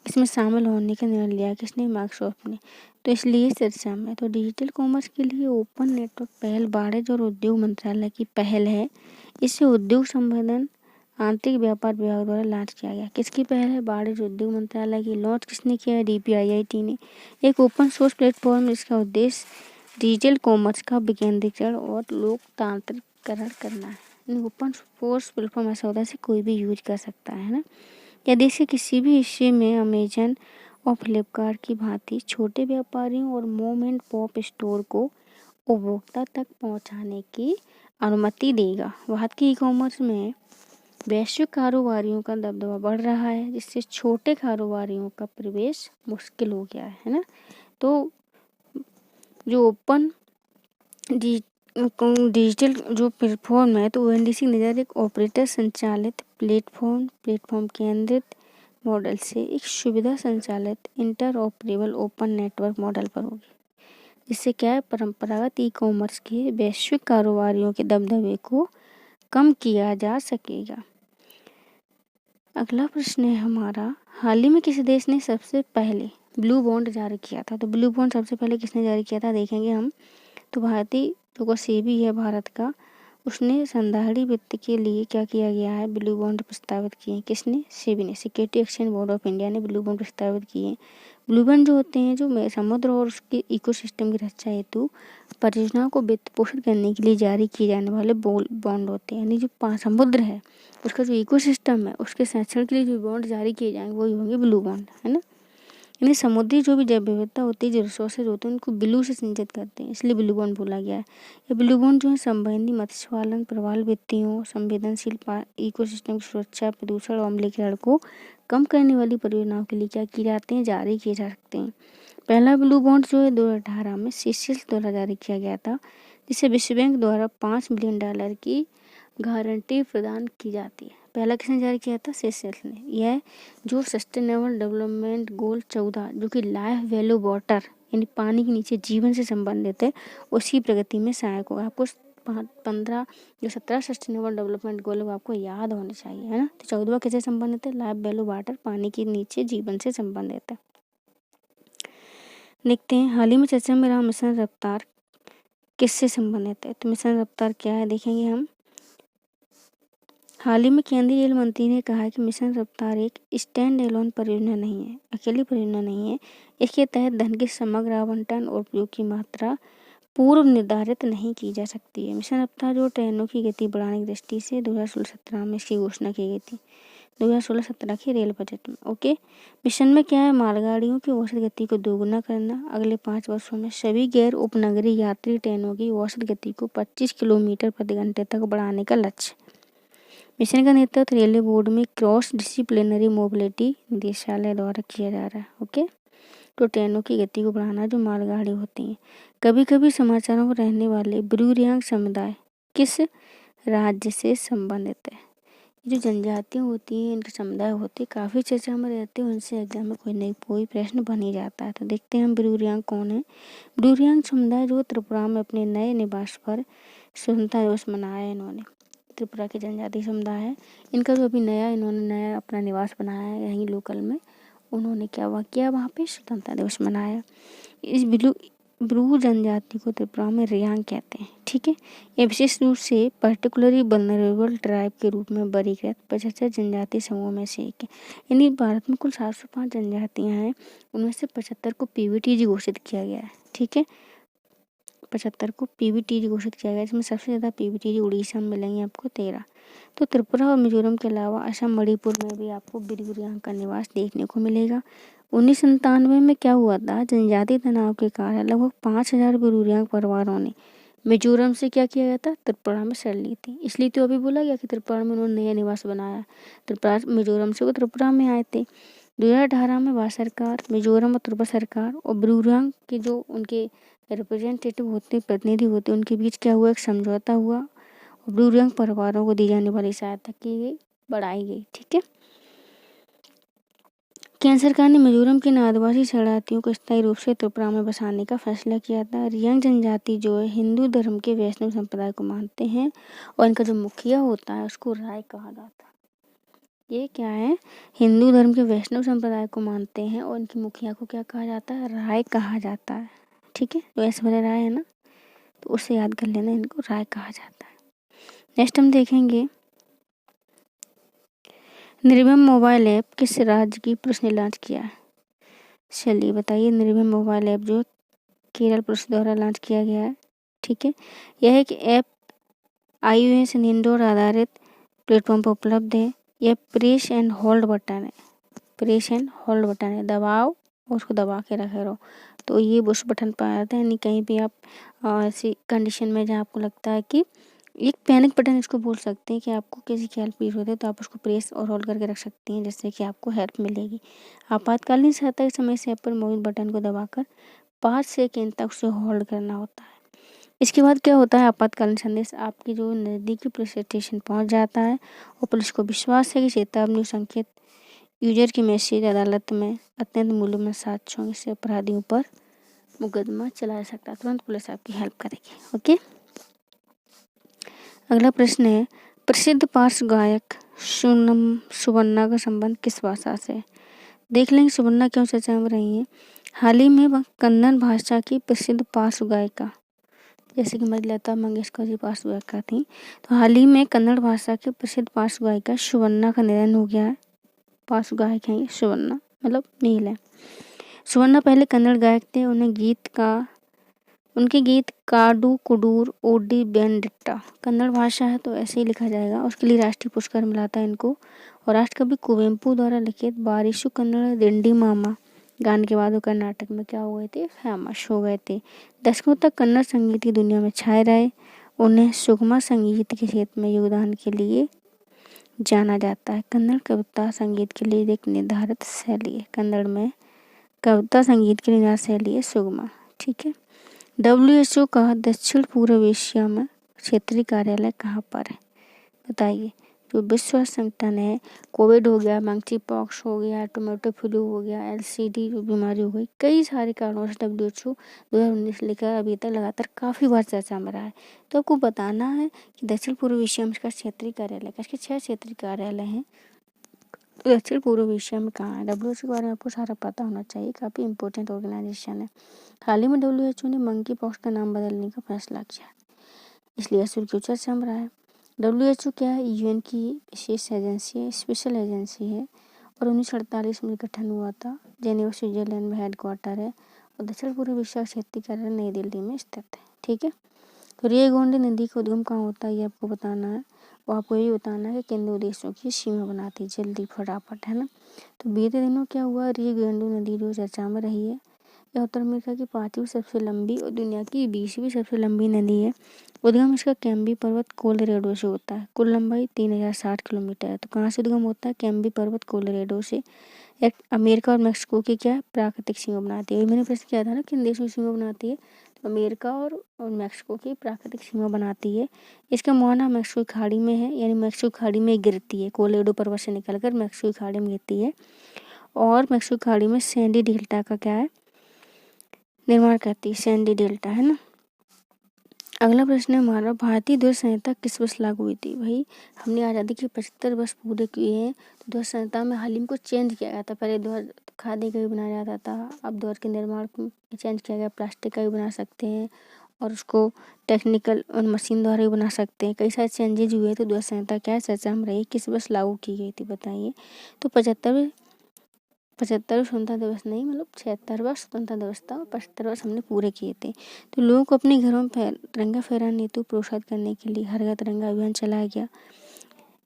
इसमें शामिल होने का निर्णय लिया। किसने, माइक्रोसॉफ्ट ने, तो इसलिए चर्चा में। तो डिजिटल कॉमर्स के लिए ओपन नेटवर्क पहल वाणिज्य और उद्योग मंत्रालय की पहल है। इसे उद्योग संवर्धन आंतरिक व्यापार विभाग द्वारा लॉन्च किया गया। किसकी पहल है, वाणिज्य उद्योग मंत्रालय की। लॉन्च किसने किया है, DPIIT ने। एक ओपन सोर्स प्लेटफॉर्म, इसका उद्देश्य डिजिटल कॉमर्स का विकेंद्रीकरण और लोकतांत्रिकरण करना है। ओपन सोर्स प्लेटफॉर्म ऐसा होता है जिसे कोई भी यूज कर सकता है ना। या देश के किसी भी हिस्से में अमेजन और फ्लिपकार्ट की भांति छोटे व्यापारियों और मोम एंड पॉप स्टोर को उपभोक्ता तक पहुंचाने की अनुमति देगा। भारत के ई-कॉमर्स में वैश्विक कारोबारियों का दबदबा बढ़ रहा है, जिससे छोटे कारोबारियों का प्रवेश मुश्किल हो गया है ना। तो जो ओपन डिजिटल जो प्लेटफॉर्म है, तो ओएनडीसी निजर एक ऑपरेटर संचालित प्लेटफॉर्म केंद्रित मॉडल से एक सुविधा संचालित इंटरऑपरेबल ओपन नेटवर्क मॉडल पर होगी, जिससे क्या है, परंपरागत ई कॉमर्स के वैश्विक कारोबारियों के दबदबे को कम किया जा सकेगा। अगला प्रश्न है हमारा, हाल ही में किस देश ने सबसे पहले ब्लू बॉन्ड जारी किया था? तो ब्लू बॉन्ड सबसे पहले किसने जारी किया था, देखेंगे हम। तो भारतीय जो सेबी है भारत का, उसने संधारणी वित्त के लिए क्या किया गया है, ब्लू बॉन्ड प्रस्तावित किए। किसने? सेबी ने, security exchange board of India ने ब्लू बॉन्ड प्रस्तावित किए। ब्लू बॉन्ड जो होते हैं, जो समुद्र और उसके इकोसिस्टम की रक्षा हेतु परियोजनाओं को वित्त पोषित करने के लिए जारी किए जाने वाले बॉन्ड होते हैं। यानी जो समुद्र है उसका जो इकोसिस्टम है उसके संरक्षण के लिए जो बॉन्ड जारी किए जाएंगे वही होंगे ब्लू बॉन्ड, है ना। यानी समुद्री जो भी जैव विविधता होती है, जो रिसोर्सेज होते हैं, उनको ब्लू से सिंचित करते हैं, इसलिए ब्लू बॉन्ड बोला गया है। ये ब्लू बॉन्ड जो है संबंधी मत्स्य पालन, प्रवाल वित्तियों, संवेदनशील इकोसिस्टम की सुरक्षा, प्रदूषण और अम्लीकरण को कम करने वाली परियोजनाओं के लिए क्या किए जाते हैं, जारी किए जा सकते हैं। पहला ब्लू बॉन्ड जो है 2018 में सीशेल्स द्वारा जारी किया गया था, जिसे विश्व बैंक द्वारा $5 मिलियन की गारंटी प्रदान की जाती है। पहला किसने जारी किया था? सेशेल्स ने। यह जो सस्टेनेबल डेवलपमेंट गोल 14 जो कि लाइफ वैल्यू वाटर यानी पानी के नीचे जीवन से संबंधित है, उसकी प्रगति में सहायक होगा। आपको 17 सस्टेनेबल डेवलपमेंट गोल वो आपको याद होने चाहिए, है ना। तो 14वां किससे संबंधित है? लाइफ वैल्यू वाटर, पानी के नीचे जीवन से संबंधित है। देखते हैं, हाल ही में चर्चा में रहा मिशन रफ्तार किससे संबंधित है? तो मिशन रफ्तार क्या है, देखेंगे हम। हाल ही में केंद्रीय रेल मंत्री ने कहा है कि मिशन रफ्तार एक स्टैंड एलोन परियोजना नहीं है, अकेली परियोजना नहीं है। इसके तहत धन के समग्र आवंटन और उपयोग की मात्रा पूर्व निर्धारित नहीं की जा सकती है। मिशन रफ्तार जो ट्रेनों की गति बढ़ाने की दृष्टि से 2016-17 में इसकी घोषणा की गई थी, 2016-17 के रेल बजट में। ओके, मिशन में क्या है, मालगाड़ियों की औसत गति को दोगुना करना, अगले 5 वर्षों में सभी गैर उपनगरीय यात्री ट्रेनों की औसत गति को 25 किलोमीटर प्रति घंटे तक बढ़ाने का लक्ष्य। मिशन का नेतृत्व रेलवे बोर्ड में क्रॉस डिसिप्लिनरी मोबिलिटी निदेशालय द्वारा किया जा रहा है। ओके, तो ट्रेनों की गति को बढ़ाना जो मालगाड़ी होती हैं। कभी कभी समाचारों में रहने वाले ब्रू-रियांग समुदाय किस राज्य से संबंधित है? जो जनजातियाँ होती हैं, इनके समुदाय होते हैं, काफ़ी चर्चा में रहते हैं, उनसे एग्जाम में कोई नहीं कोई प्रश्न बन ही जाता है। तो देखते हैं हम ब्रू-रियांग कौन है। ब्रू-रियांग समुदाय जो त्रिपुरा में अपने नए निवास पर स्वतंत्रता दिवस मनाया इन्होंने। त्रिपुरा के जनजाति समुदाय है, इनका जो अभी इन्होंने नया अपना निवास बनाया है यहीं लोकल में, उन्होंने क्या किया वहाँ पे स्वतंत्रता दिवस मनाया। इस ब्रू जनजाति को त्रिपुरा में रियांग कहते हैं, ठीक है। ये विशेष रूप से पर्टिकुलरली वल्नरेबल ट्राइब के रूप में वर्गीकृत 75 जनजाति समूह में से एक है। यानी भारत में कुल 705 जनजातियाँ हैं, उनमें से 75 को पीवीटीजी घोषित किया गया है, ठीक है। 75 को पीवीटीजी घोषित किया गया है, इसमें सबसे ज़्यादा पीवीटीजी उड़ीसा में मिलेंगे आपको 13। तो त्रिपुरा और मिजोरम के अलावा असम, मणिपुर में भी आपको ब्रू-रियांग का निवास देखने को मिलेगा। 1997 में क्या हुआ था, जनजातीय तनाव के कारण लगभग 5000 ब्रू-रियांग परिवारों ने मिजोरम से क्या किया गया था, त्रिपुरा में शरण ली थी। इसलिए तो अभी बोला गया कि त्रिपुरा में उन्होंने नया निवास बनाया। त्रिपुरा मिजोरम से वो त्रिपुरा में आए थे। 2018 में भारत सरकार, मिजोरम और त्रिपुरा सरकार और ब्रू-रियांग के जो उनके रिप्रेजेंटेटिव होते, प्रतिनिधि होते, उनके बीच क्या हुआ, एक समझौता हुआ और ब्रू-रियांग परिवारों को दी जाने वाली सहायता की गई, बढ़ाई गई, ठीक है। केंद्र सरकार ने मिजोरम के आदिवासी शरणार्थियों को स्थायी रूप से त्रिपुरा में बसाने का फैसला किया था। रियांग जनजाति जो है हिंदू धर्म के वैष्णव संप्रदाय को मानते हैं और इनका जो मुखिया होता है उसको राय कहा जाता है। ये क्या है, हिंदू धर्म के वैष्णव संप्रदाय को मानते हैं और इनकी मुखिया को क्या कहा जाता है, राय कहा जाता है, ठीक है। तो ऐसे वाले राय है ना, तो उससे याद कर लेना, इनको राय कहा जाता है। नेक्स्ट हम देखेंगे, निर्भय मोबाइल ऐप किस राज्य की पुलिस ने लॉन्च किया है? चलिए बताइए, निर्भय मोबाइल ऐप जो केरल पुलिस द्वारा लॉन्च किया गया है, ठीक है। यह एक ऐप iOS एंड एंड्रॉइड आधारित प्लेटफॉर्म पर उपलब्ध है। यह प्रेस एंड होल्ड बटन है, दबाओ और उसको दबा के रखे रहो, तो ये पुश बटन पर आ जाता है। यानी कहीं भी आप ऐसी कंडीशन में जहाँ आपको लगता है कि एक पैनिक बटन इसको बोल सकते हैं कि आपको किसी की हेल्प की ज़रूरत है, तो आप उसको प्रेस और होल्ड करके रख सकती हैं, जिससे कि आपको हेल्प मिलेगी। आपातकालीन सहायता के समय से पर मौजूद बटन को दबाकर 5 सेकंड तक उसे होल्ड करना होता है। इसके बाद क्या होता है, आपातकालीन संदेश आपकी जो नज़दीकी पुलिस स्टेशन पहुंच जाता है और पुलिस को विश्वास है कि चेतावनी संकेत यूजर की मैसेज अदालत में अत्यंत मूल्यवान साक्ष्यों से अपराधियों पर मुकदमा चलाया जा सकता है। तुरंत पुलिस आपकी हेल्प करेगी। ओके, अगला प्रश्न है, प्रसिद्ध पार्श्व गायक सुवर्णा का संबंध किस भाषा से है? देख लेंगे सुवर्णा क्यों चर्चा में रही है। हाल ही में वह कन्नड़ भाषा की प्रसिद्ध पार्श्व गायिका, जैसे कि हमारी लता मंगेशकर जी पार्श्व गायिका थी, तो हाल ही में कन्नड़ भाषा की प्रसिद्ध पार्श्व गायिका सुवर्णा का निधन हो गया है। पार्श्व गायक हैं ये, सुवर्णा मतलब नील है। सुवर्णा पहले कन्नड़ गायक थे। उनके गीत काडू कुडूर ओडी बेंडिट्टा कन्नड़ भाषा है तो ऐसे ही लिखा जाएगा। उसके लिए राष्ट्रीय पुरस्कार मिला था इनको। और राष्ट्रकवि कुवेंपु द्वारा लिखित बारिशु कन्नड़ दिंडी मामा गाने के बाद वो कर्नाटक में क्या हो गए थे, फेमस हो गए थे। दशकों तक कन्नड़ संगीत की दुनिया में छाए रहे। उन्हें सुगमा संगीत के क्षेत्र में योगदान के लिए जाना जाता है। कन्नड़ कविता संगीत के लिए एक निर्धारित शैली है। कन्नड़ में कविता संगीत की निर्धारित शैली है सुगमा। ठीक है। WHO का दक्षिण पूर्व एशिया में क्षेत्रीय कार्यालय कहाँ पर है, बताइए। जो विश्व स्वास्थ्य संगठन है, कोविड हो गया, मंकी पॉक्स हो गया, टोमेटो फ्लू हो गया, LCD जो बीमारी हो गई, कई सारे कारणों से WHO 2019 लेकर अभी तक लगातार काफ़ी बार चर्चा में रहा है। तो आपको बताना है कि दक्षिण पूर्व एशिया में इसका क्षेत्रीय कार्यालय, इसके 6 क्षेत्रीय कार्यालय हैं। दक्षिण पूर्व एशिया में कहाँ है। WHO के बारे में आपको सारा पता होना चाहिए, काफ़ी इंपॉर्टेंट ऑर्गेनाइजेशन है। हाल ही में WHO ने मंकी पॉक्स का नाम बदलने का फैसला किया, इसलिए सुर्खियों चर्चा में रहा है। WHO क्या है, UN की विशेष एजेंसी है, स्पेशल एजेंसी है और 1948 में गठन हुआ था। जेनेवा स्विट्जरलैंड में हेडक्वार्टर है और दक्षिण पूर्व एशिया क्षेत्रीय कार्यालय नई दिल्ली में स्थित है। ठीक है। तो रियो ग्रांडे नदी का उद्गम कहाँ होता है, ये आपको बताना है। वो आपको ये बताना है कि किन दो देशों की सीमा बनाती है, जल्दी फटाफट, है ना। तो बीते दिनों क्या हुआ, रियो ग्रांडे नदी जो चर्चा में रही है, यह उत्तर अमेरिका की 5वीं सबसे लंबी और दुनिया की 20वीं सबसे लंबी नदी है। उद्गम इसका कैम्बी पर्वत कोलोराडो से होता है। कुल लंबाई 3060 किलोमीटर है। तो कहाँ से उद्गम होता है, कैम्बी पर्वत कोलोराडो से। एक अमेरिका और मैक्सिको की क्या प्राकृतिक सीमा बनाती है। मैंने प्रश्न किया था ना किन देशों की सीमा बनाती है, तो अमेरिका और मैक्सिको की प्राकृतिक सीमा बनाती है। इसका मुहाना मैक्सिको खाड़ी में है, यानी मैक्सिको खाड़ी में गिरती है। कोलोराडो पर्वत से निकलकर मैक्सिको खाड़ी में गिरती है और मैक्सिको खाड़ी में सैंडी डेल्टा का क्या है, निर्माण करती है। सैंडी डेल्टा, है ना। अगला प्रश्न है हमारा, भारतीय ध्वज संहिता किस वर्ष लागू हुई थी। भाई हमने आज़ादी के 75 वर्ष पूरे किए हैं, तो ध्वज संहिता में हाल ही में कुछ चेंज किया गया था। पहले ध्वज खादी का भी बनाया जाता था, अब ध्वज के निर्माण को चेंज किया गया, प्लास्टिक का भी बना सकते हैं और उसको टेक्निकल और मशीन द्वारा भी बना सकते हैं। कई सारे चेंजेज हुए, तो ध्वज संहिता क्या है, चर्चा में रही, किस वर्ष लागू की गई थी, बताइए। तो 75 स्वतंत्रता दिवस नहीं, मतलब 76वां स्वतंत्रता दिवस था। 75 वर्ष हमने पूरे किए थे। तो लोगों को अपने घरों में तिरंगा फहराने हेतु प्रोत्साहित करने के लिए हर घर तिरंगा अभियान चलाया गया।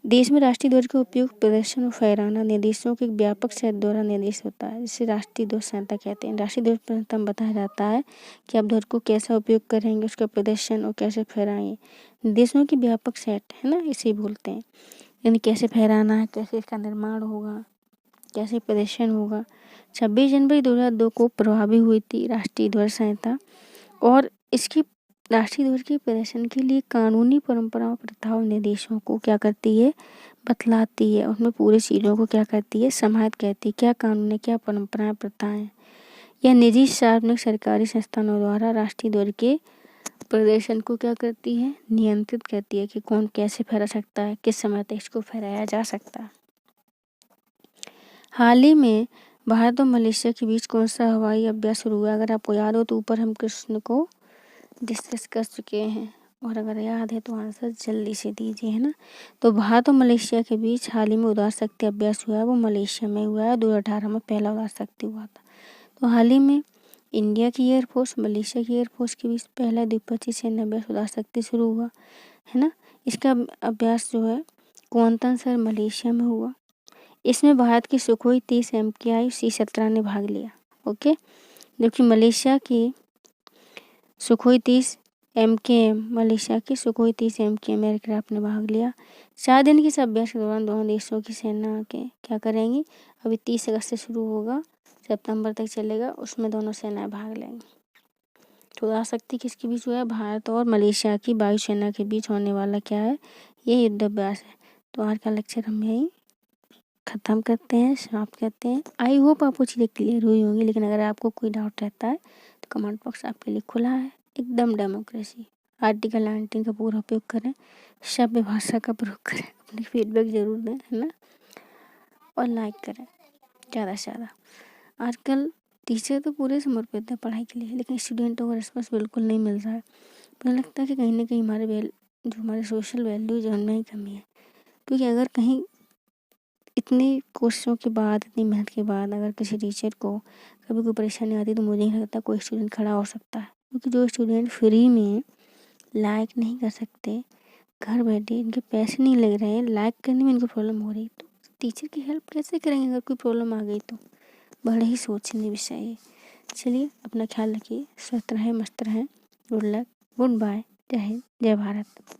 देश में राष्ट्रीय ध्वज का उपयोग, प्रदर्शन और फहराना निर्देशों के एक व्यापक सेट द्वारा निर्देश होता है, जिसे राष्ट्रीय ध्वज संहिता कहते हैं। राष्ट्रीय ध्वज संहिता में बताया जाता है कि आप ध्वज को कैसा उपयोग करेंगे, उसका प्रदर्शन और कैसे फहराएंगे। निर्देशों की व्यापक सेट, है ना, इसे बोलते हैं। यानी कैसे फहराना है, कैसे इसका निर्माण होगा, कैसे प्रदर्शन होगा। 26 जनवरी 2002 को प्रभावी हुई थी राष्ट्रीय ध्वज संहिता और इसकी राष्ट्रीय ध्वज के प्रदर्शन के लिए कानूनी परंपराओं, प्रथाओं, निर्देशों को क्या करती है, बतलाती है। उसमें पूरी चीज़ों को क्या करती है, समाहित करती है। क्या कानून है, क्या परंपराएं, प्रथाएं। यह निजी, सार्वजनिक, सरकारी संस्थानों द्वारा राष्ट्रीय ध्वज के प्रदर्शन को क्या करती है, नियंत्रित करती है कि कौन कैसे फहरा सकता है, किस समय तक इसको फहराया जा सकता है। हाल ही में भारत और मलेशिया के बीच कौन सा हवाई अभ्यास शुरू हुआ, अगर आपको याद हो तो ऊपर हम कृष्ण को डिस्कस कर चुके हैं, और अगर याद है तो आंसर जल्दी से दीजिए, है ना। तो भारत और मलेशिया के बीच हाल ही में उड़ान शक्ति अभ्यास हुआ है, वो मलेशिया में हुआ है। 2018 में पहला उड़ान शक्ति हुआ था। तो हाल ही में इंडिया की एयरफोर्स, मलेशिया की एयरफोर्स के बीच पहला द्विपक्षीय सैन्य अभ्यास उड़ान शक्ति शुरू हुआ, है ना। इसका अभ्यास जो है कुआंतन शहर मलेशिया में हुआ। इसमें भारत की सुखोई 30 MKI C-17 ने भाग लिया। ओके। जबकि मलेशिया की सुखोई 30 MKM मलेशिया की सुखोई 30 MKM एयरक्राफ्ट ने भाग लिया। 4 दिन के इस अभ्यास के दौरान दोनों देशों की सेना के क्या करेंगी, अभी 30 अगस्त से शुरू होगा, सितंबर तक चलेगा, उसमें दोनों सेनाएं भाग लेंगी। तो आसक्ति किसके बीच हुआ है, भारत और मलेशिया की वायुसेना के बीच होने वाला क्या है, ये युद्धाभ्यास है। तो आज का लेक्चर हम यहीं ख़त्म करते हैं, समाप्त करते हैं। आई होप आपको चीज़ें क्लियर हुई होंगी, लेकिन अगर आपको कोई डाउट रहता है तो कमेंट बॉक्स आपके लिए खुला है। एकदम डेमोक्रेसी, आर्टिकल 19 का पूरा उपयोग करें, सभ्य भाषा का प्रयोग करें, अपनी फीडबैक ज़रूर दें, है ना, और लाइक करें ज़्यादा से ज़्यादा। आजकल टीचर तो पूरे समर्पित है पढ़ाई के लिए, लेकिन स्टूडेंटों को रिस्पॉन्स बिल्कुल नहीं मिल रहा है। मुझे लगता है कि कहीं ना कहीं जो हमारे सोशल वैल्यूज है उनमें ही कमी है। क्योंकि अगर कहीं इतनी कोशिशों के बाद, इतनी मेहनत के बाद अगर किसी टीचर को कभी कोई परेशानी आती है तो मुझे नहीं लगता कोई स्टूडेंट खड़ा हो सकता है। क्योंकि जो स्टूडेंट फ्री में लाइक नहीं कर सकते, घर बैठे इनके पैसे नहीं लग रहे हैं, लाइक करने में इनको प्रॉब्लम हो रही, तो टीचर की हेल्प कैसे करेंगे अगर कोई प्रॉब्लम आ गई तो। बड़ा ही सोचनीय विषय है। चलिए अपना ख्याल रखिए, स्वस्थ रहें, मस्त रहें। गुड लक, गुड बाय, जय हिंद, जय भारत।